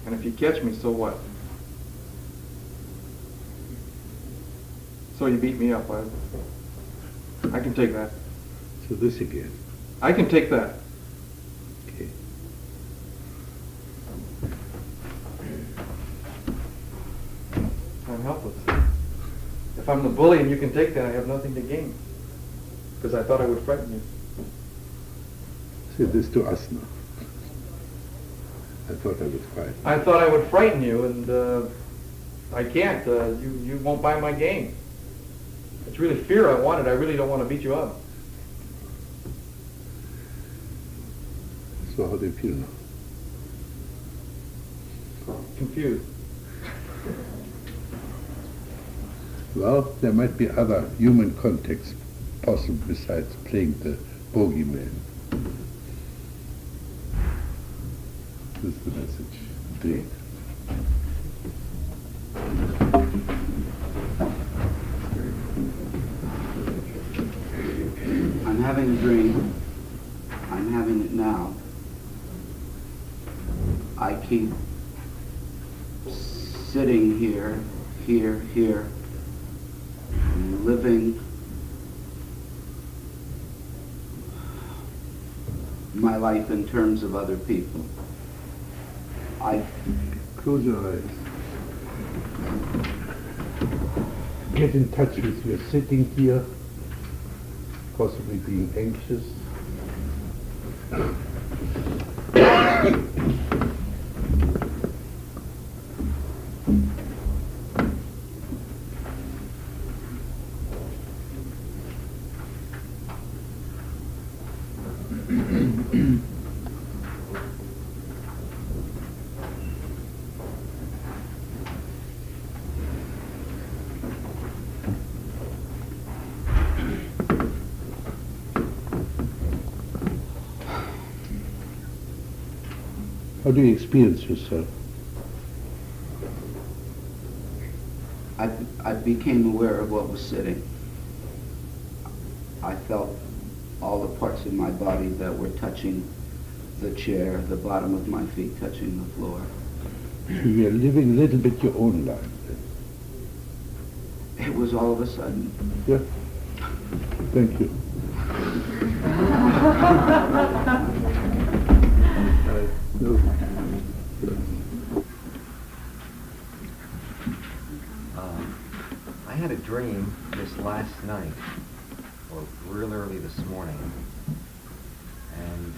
And if you catch me, so what? So you beat me up. I can take that. So this again. I can take that. Okay. I'm helpless. If I'm the bully and you can take that, I have nothing to gain. Because I thought I would frighten you. Say this to us now. I thought I would fight. I thought I would frighten you, and I can't. You won't buy my game. It's really fear I wanted. I really don't want to beat you up. So how do you feel now? Confused. Well, there might be other human contexts possible besides playing the bogeyman. This is the message. Dream. I'm having a dream. I'm having it now. I keep sitting here, living my life in terms of other people. I close your eyes. Get in touch with your sitting here, possibly being anxious. How do you experience yourself? I became aware of what was sitting. I felt all the parts of my body that were touching the chair, the bottom of my feet touching the floor. You are living a little bit your own life. It was all of a sudden. Yeah. Thank you. No. I had a dream this last night, or real early this morning, and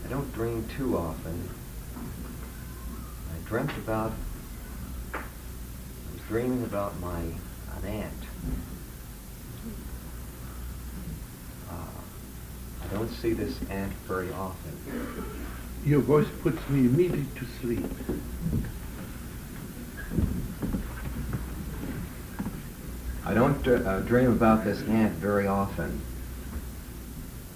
I don't dream too often. I was dreaming about an aunt. I don't see this aunt very often. Your voice puts me immediately to sleep. I don't dream about this aunt very often.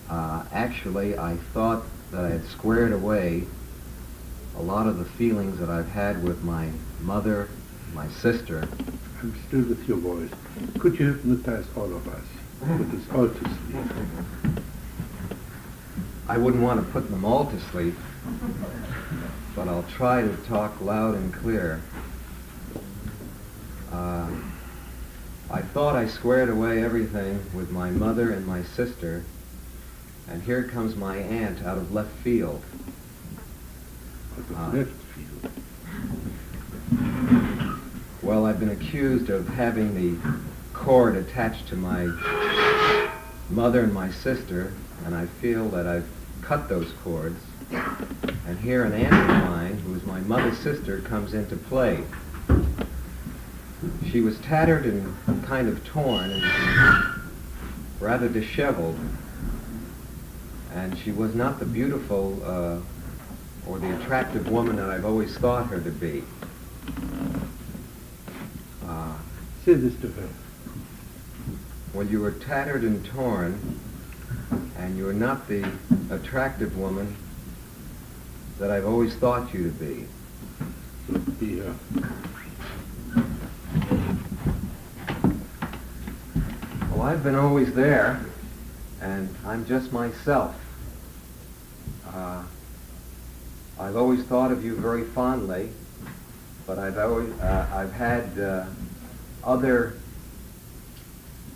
Actually, I thought that I had squared away a lot of the feelings that I've had with my mother, my sister. I'm still with your voice. Could you hypnotize all of us? Put us all to sleep. I wouldn't want to put them all to sleep, but I'll try to talk loud and clear. I thought I squared away everything with my mother and my sister, and here comes my aunt out of left field. Out of left field? Well, I've been accused of having the cord attached to my mother and my sister, and I feel that I've cut those cords. And here an aunt of mine, who is my mother's sister, comes into play. She was tattered and kind of torn and rather disheveled, and she was not the beautiful or the attractive woman that I've always thought her to be. Say this to her. Well, you were tattered and torn, and you were not the attractive woman that I've always thought you to be. So be her. Well, I've been always there, and I'm just myself. I've always thought of you very fondly, but I've had other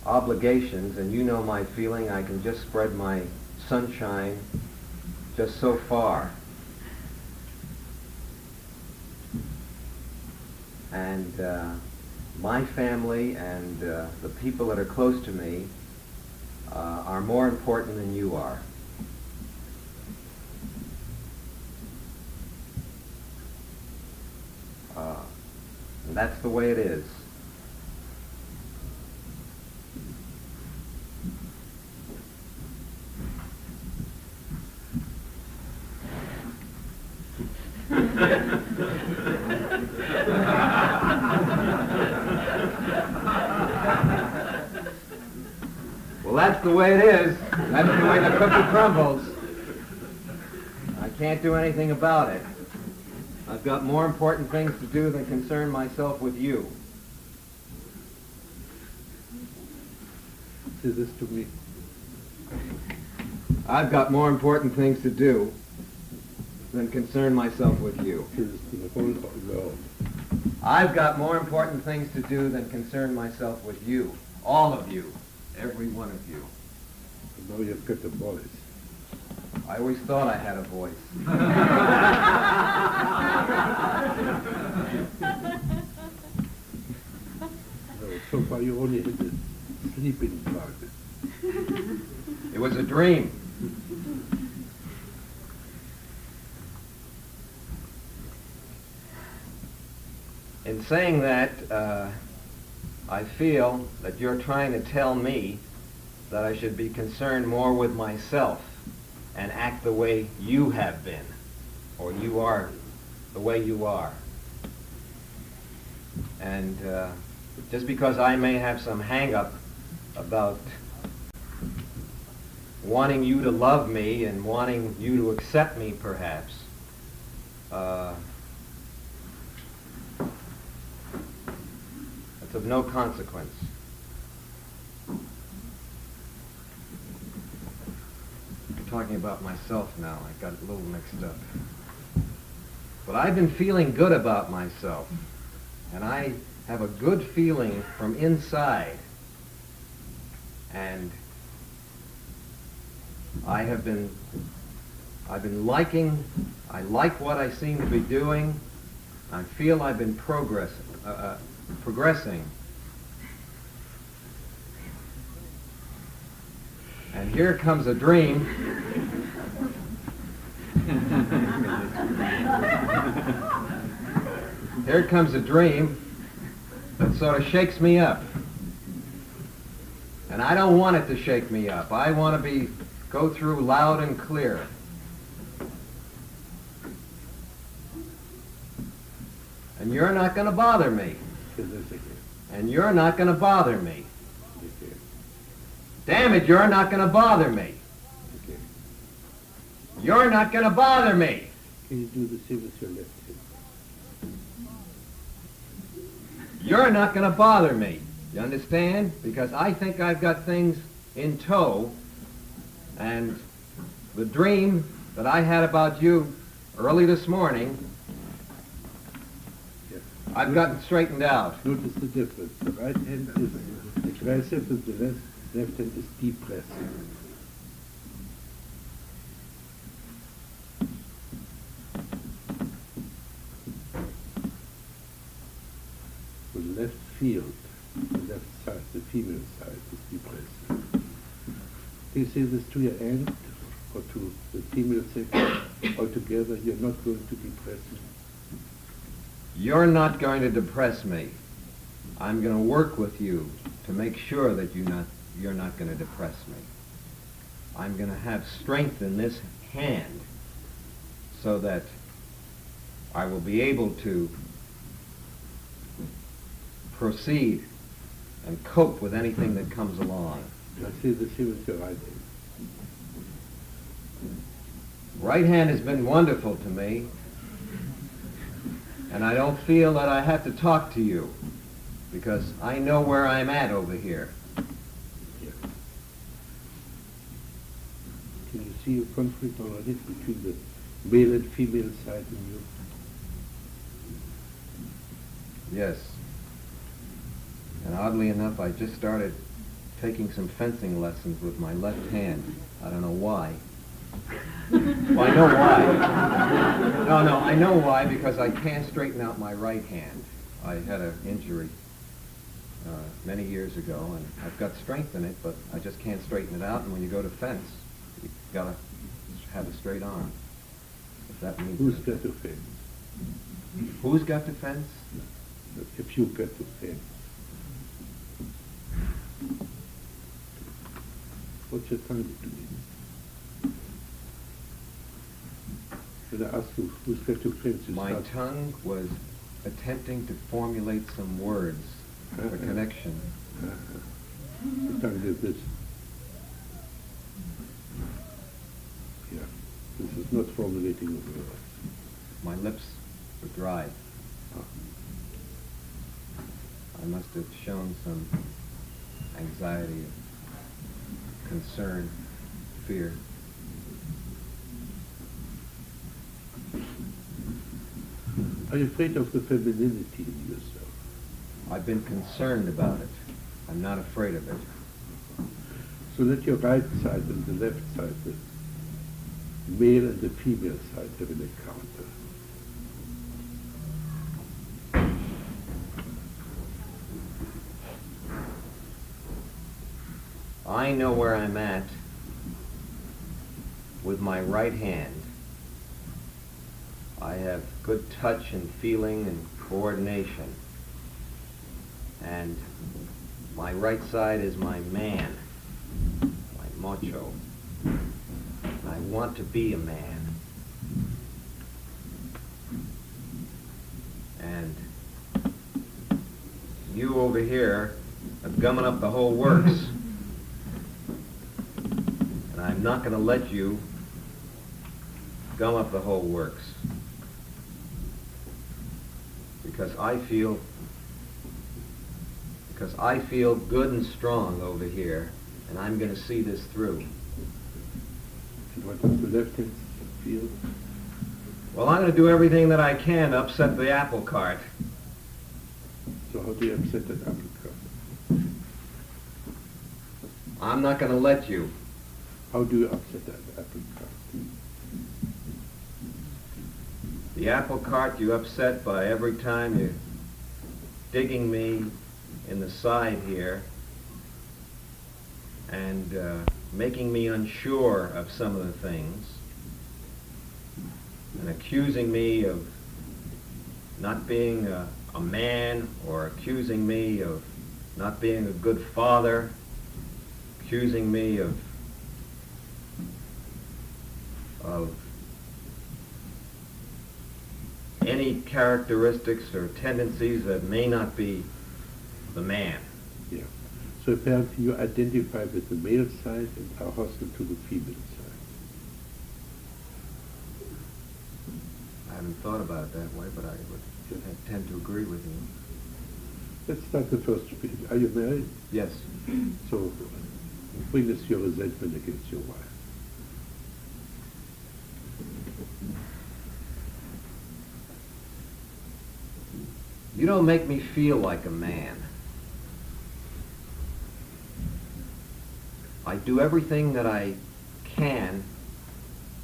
obligations, and you know my feeling. I can just spread my sunshine just so far. And my family and the people that are close to me are more important than you are. And that's the way it is. Well, that's the way it is. That's the way the cookie crumbles. I can't do anything about it. I've got more important things to do than concern myself with you. Say this to me. I've got more important things to do than concern myself with you. Say this to the whole world. I've got more important things to do than concern myself with you. All of you. Every one of you. Now you've got a voice. I always thought I had a voice. No, so far you only had a sleeping part. It was a dream. In saying that, I feel that you're trying to tell me that I should be concerned more with myself and act the way you have been, or you are the way you are. And just because I may have some hang-up about wanting you to love me and wanting you to accept me, perhaps, it's of no consequence. I'm talking about myself now. I got a little mixed up. But I've been feeling good about myself. And I have a good feeling from inside. And I've been liking, I like what I seem to be doing. I feel I've been progressing. And here comes a dream. Here comes a dream that sort of shakes me up. And I don't want it to shake me up. I want to go through loud and clear. And you're not going to bother me. And you're not going to bother me. Damn it, you're not going to bother me. You're not going to bother me. Can you do the same with your left hand? You're not going to bother me. You understand? Because I think I've got things in tow, and the dream that I had about you early this morning, I've gotten straightened out. Notice the difference. The right hand is aggressive and the left hand is depressive. the left field, the left side, the female side is depressed. Do you say this to your aunt or to the female sex altogether? You're not going to depress me? You're not going to depress me. I'm going to work with you to make sure that you're not going to depress me. I'm going to have strength in this hand so that I will be able to proceed and cope with anything that comes along. I say the same with your right hand. Right hand has been wonderful to me, and I don't feel that I have to talk to you because I know where I'm at over here. Yeah. Can you see a conflict already between the male and female side in you? Yes. And oddly enough, I just started taking some fencing lessons with my left hand. I don't know why. Well, I know why. No, I know why, because I can't straighten out my right hand. I had an injury many years ago, and I've got strength in it, but I just can't straighten it out, and when you go to fence, you've got to have a straight arm. If that means Who's anything. got to fence? Who's got to fence? If you got to fence. What's your tongue doing? When I ask you who's got to fence, you My start. tongue was attempting to formulate some words for connection. The tongue did this. Yeah, this is not formulating a word. My lips were dry. I must have shown some anxiety, concern, fear. Are you afraid of the femininity in yourself? I've been concerned about it. I'm not afraid of it. So let your right side and the left side, the male and the female side, have an encounter. I know where I'm at with my right hand. I have good touch and feeling and coordination. And my right side is my man, my macho. I want to be a man. And you over here are gumming up the whole works. And I'm not going to let you gum up the whole works. Because I feel good and strong over here, and I'm going to see this through. And what does the left hand feel? Well, I'm going to do everything that I can to upset the apple cart. So how do you upset that apple cart? I'm not going to let you. How do you upset that apple cart? The apple cart you upset by every time you're digging me in the side here and making me unsure of some of the things and accusing me of not being a man, or accusing me of not being a good father, accusing me of any characteristics or tendencies that may not be the man. Yeah. So apparently you identify with the male side and are hostile to the female side. I haven't thought about it that way, but I would tend to agree with you. Let's start the first speech. Are you married? Yes. So bring us your resentment against your wife. You don't make me feel like a man. I do everything that I can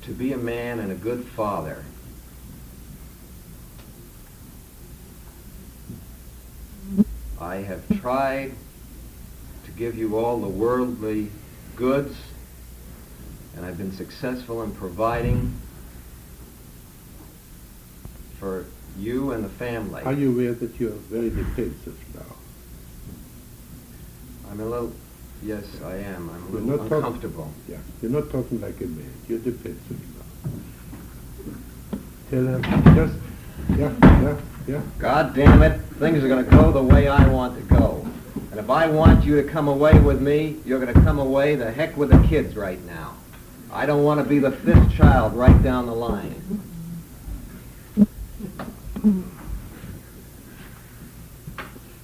to be a man and a good father. I have tried to give you all the worldly goods, and I've been successful in providing for you and the family. Are you aware that you're very defensive now? I'm a little, yes, I am. I'm a You're little not talk- uncomfortable. Yeah, you're not talking like a man. You're defensive now. Tell him, just, yeah. God damn it, things are going to go the way I want to go. And if I want you to come away with me, you're going to come away the heck with the kids right now. I don't want to be the fifth child right down the line.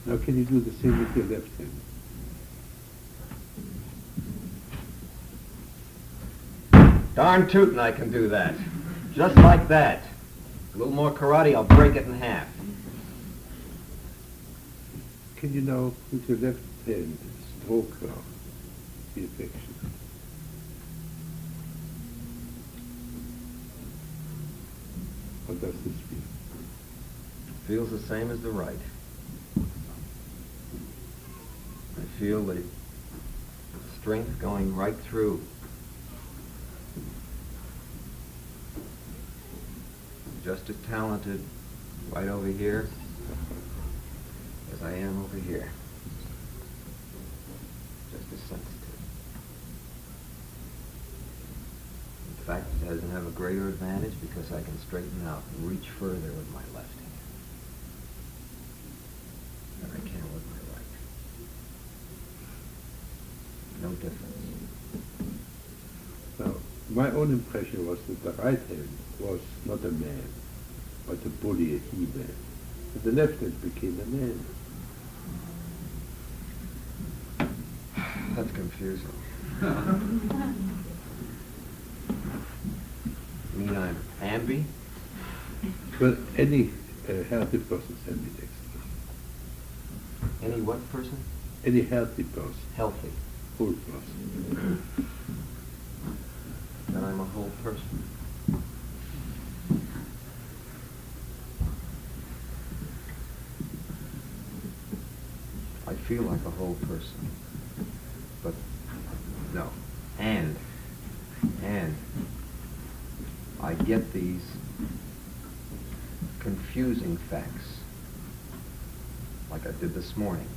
Now can you do the same with your left hand? Darn tootin' I can do that. Just like that. A little more karate, I'll break it in half. Can you now with your left hand stroke now the affection? How does this feel? Feels the same as the right. I feel the strength going right through. Just as talented right over here as I am over here. Just as sensitive. In fact, it doesn't have a greater advantage because I can straighten out and reach further with my left hand than I can with my right. No difference. Now, my own impression was that the right hand was not a man, but a bully, a he-man. But the left hand became a man. That's confusing. You mean I'm ambi? Well, any healthy person is ambidextrous. Any what person? Any healthy person, Healthy. whole person. Then I'm a whole person. I feel like a whole person. But no. And I get these confusing facts like I did this morning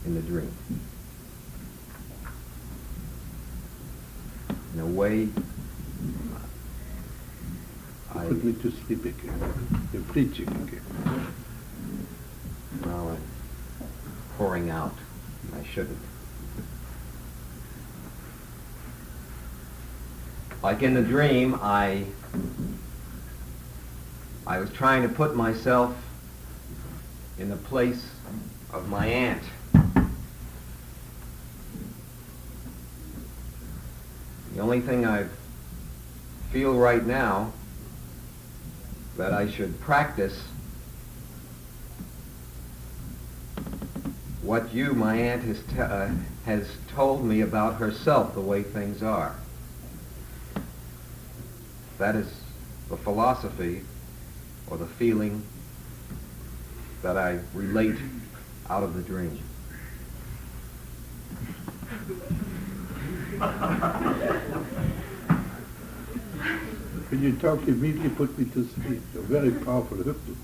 in the dream. In a way, I... Put me to sleep again. You're preaching again. Well, I'm pouring out. I shouldn't. Like in the dream, I was trying to put myself in the place of my aunt. The only thing I feel right now that I should practice what you, my aunt, has told me about herself, the way things are. That is the philosophy or the feeling that I relate out of the dream. When you talk, you immediately put me to sleep. You're a very powerful hypnotist.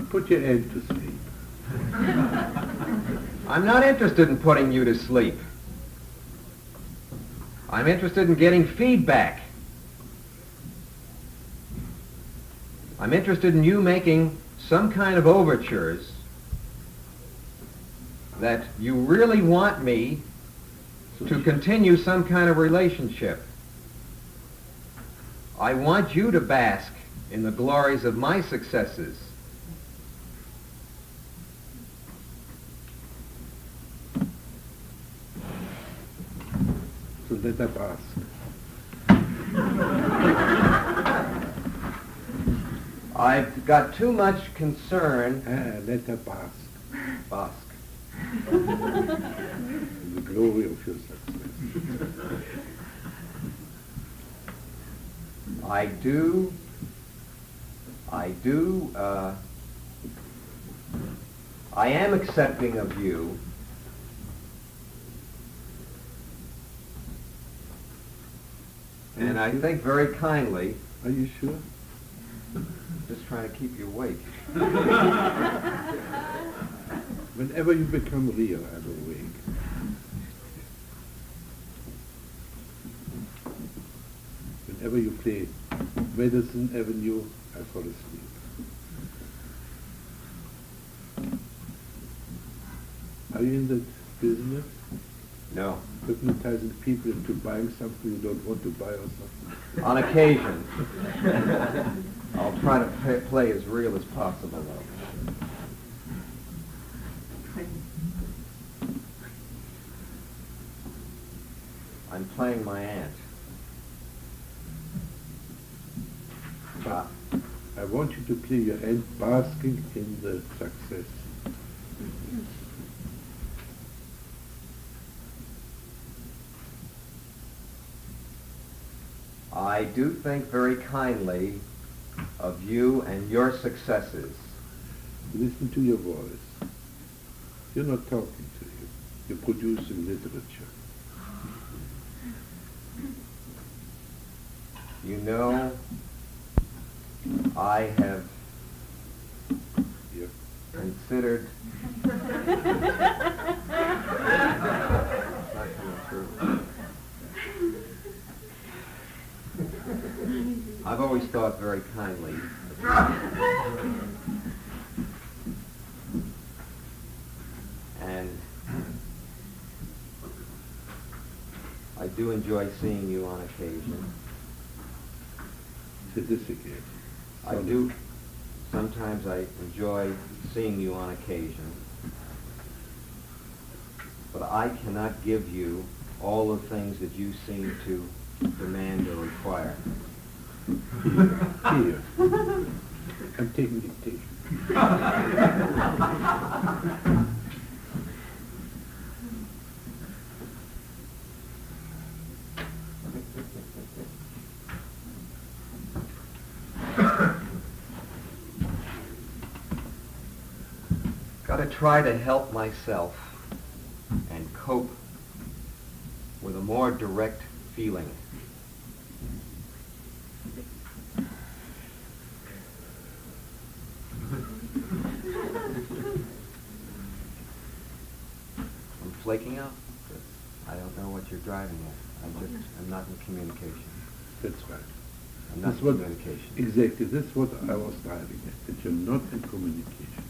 Put your aunt to sleep. I'm not interested in putting you to sleep. I'm interested in getting feedback. I'm interested in you making some kind of overtures that you really want me to continue some kind of relationship. I want you to bask in the glories of my successes. So let us ask. I've got too much concern. Let her bask. Bask. In the glory of your success. I do, I am accepting of you. And I think very kindly. Are you sure? Just trying to keep you awake. Whenever you become real, I'm awake. Whenever you play Medicine Avenue, I fall asleep. Are you in that business? No. Hypnotizing people into buying something you don't want to buy or something? On occasion. I'll try to play as real as possible, though. I'm playing my aunt. I want you to play your aunt basking in the success. I do think very kindly of you and your successes. Listen to your voice. You're not talking to you. You're producing literature. You know, I have considered... It's not coming through. I've always thought very kindly. And I do enjoy seeing you on occasion. Say this again. I do. Sometimes I enjoy seeing you on occasion. But I cannot give you all the things that you seem to demand or require. Here. I'm taking dictation. Got to try to help myself and cope with a more direct feeling. I'm flaking out. I don't know what you're driving at. I'm not in communication. That's right. I'm not in communication. Exactly. That's what I was driving at, that you're not in communication.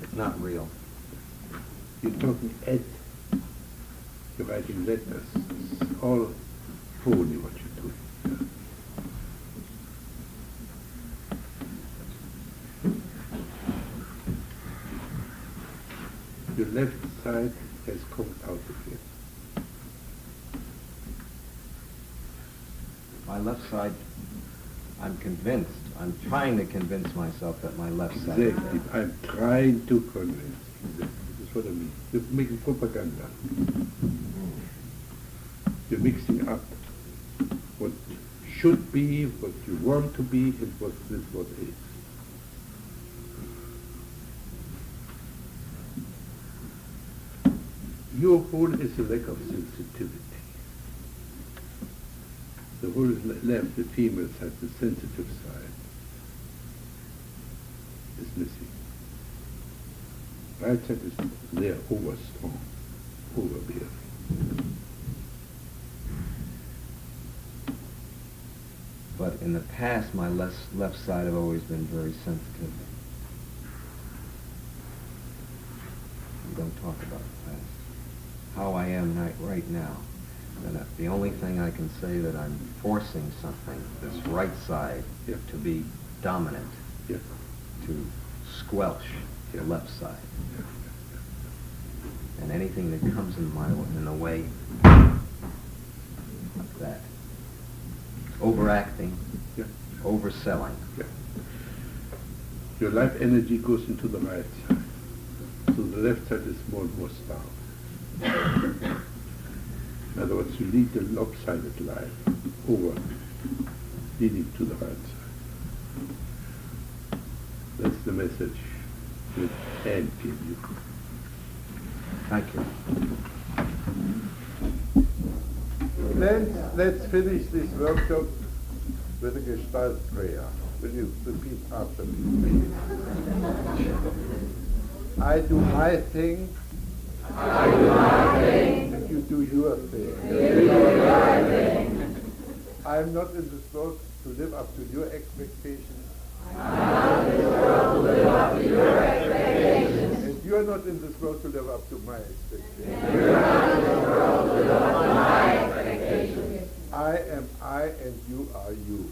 It's not real. You're talking at, you're writing letters. It's all phony what you're doing. Your left side has come out again. My left side, I'm convinced. I'm trying to convince myself that my left side is Exactly. there. I'm trying to convince. Exactly. That's what I mean. You're making propaganda. You're mixing up what should be, what you want to be, and what is. Your whole is a lack of sensitivity. The whole left, the female side, the sensitive side, is missing. Right side is there, over strong, overbearing. But in the past, my left side have always been very sensitive. We don't talk about the past. How I am right now. And the only thing I can say that I'm forcing something, this right side, to be dominant, to squelch the left side. And anything that comes in the way of that. Overacting, overselling. Your life energy goes into the right side. So the left side is more and more starved. In other words, you lead the lopsided life over leading to the right side. That's the message that Anne gave you. Thank you. Let's finish this workshop with a Gestalt prayer. Will you repeat after me? I do my thing. I do my thing. And you do your thing. You do your thing. I am not in this world to live up to your expectations. I am not in this world to live up to your expectations. And you are not in this world to live up to my expectations. And you are not in this world to live up to my expectations. I am I and you are you.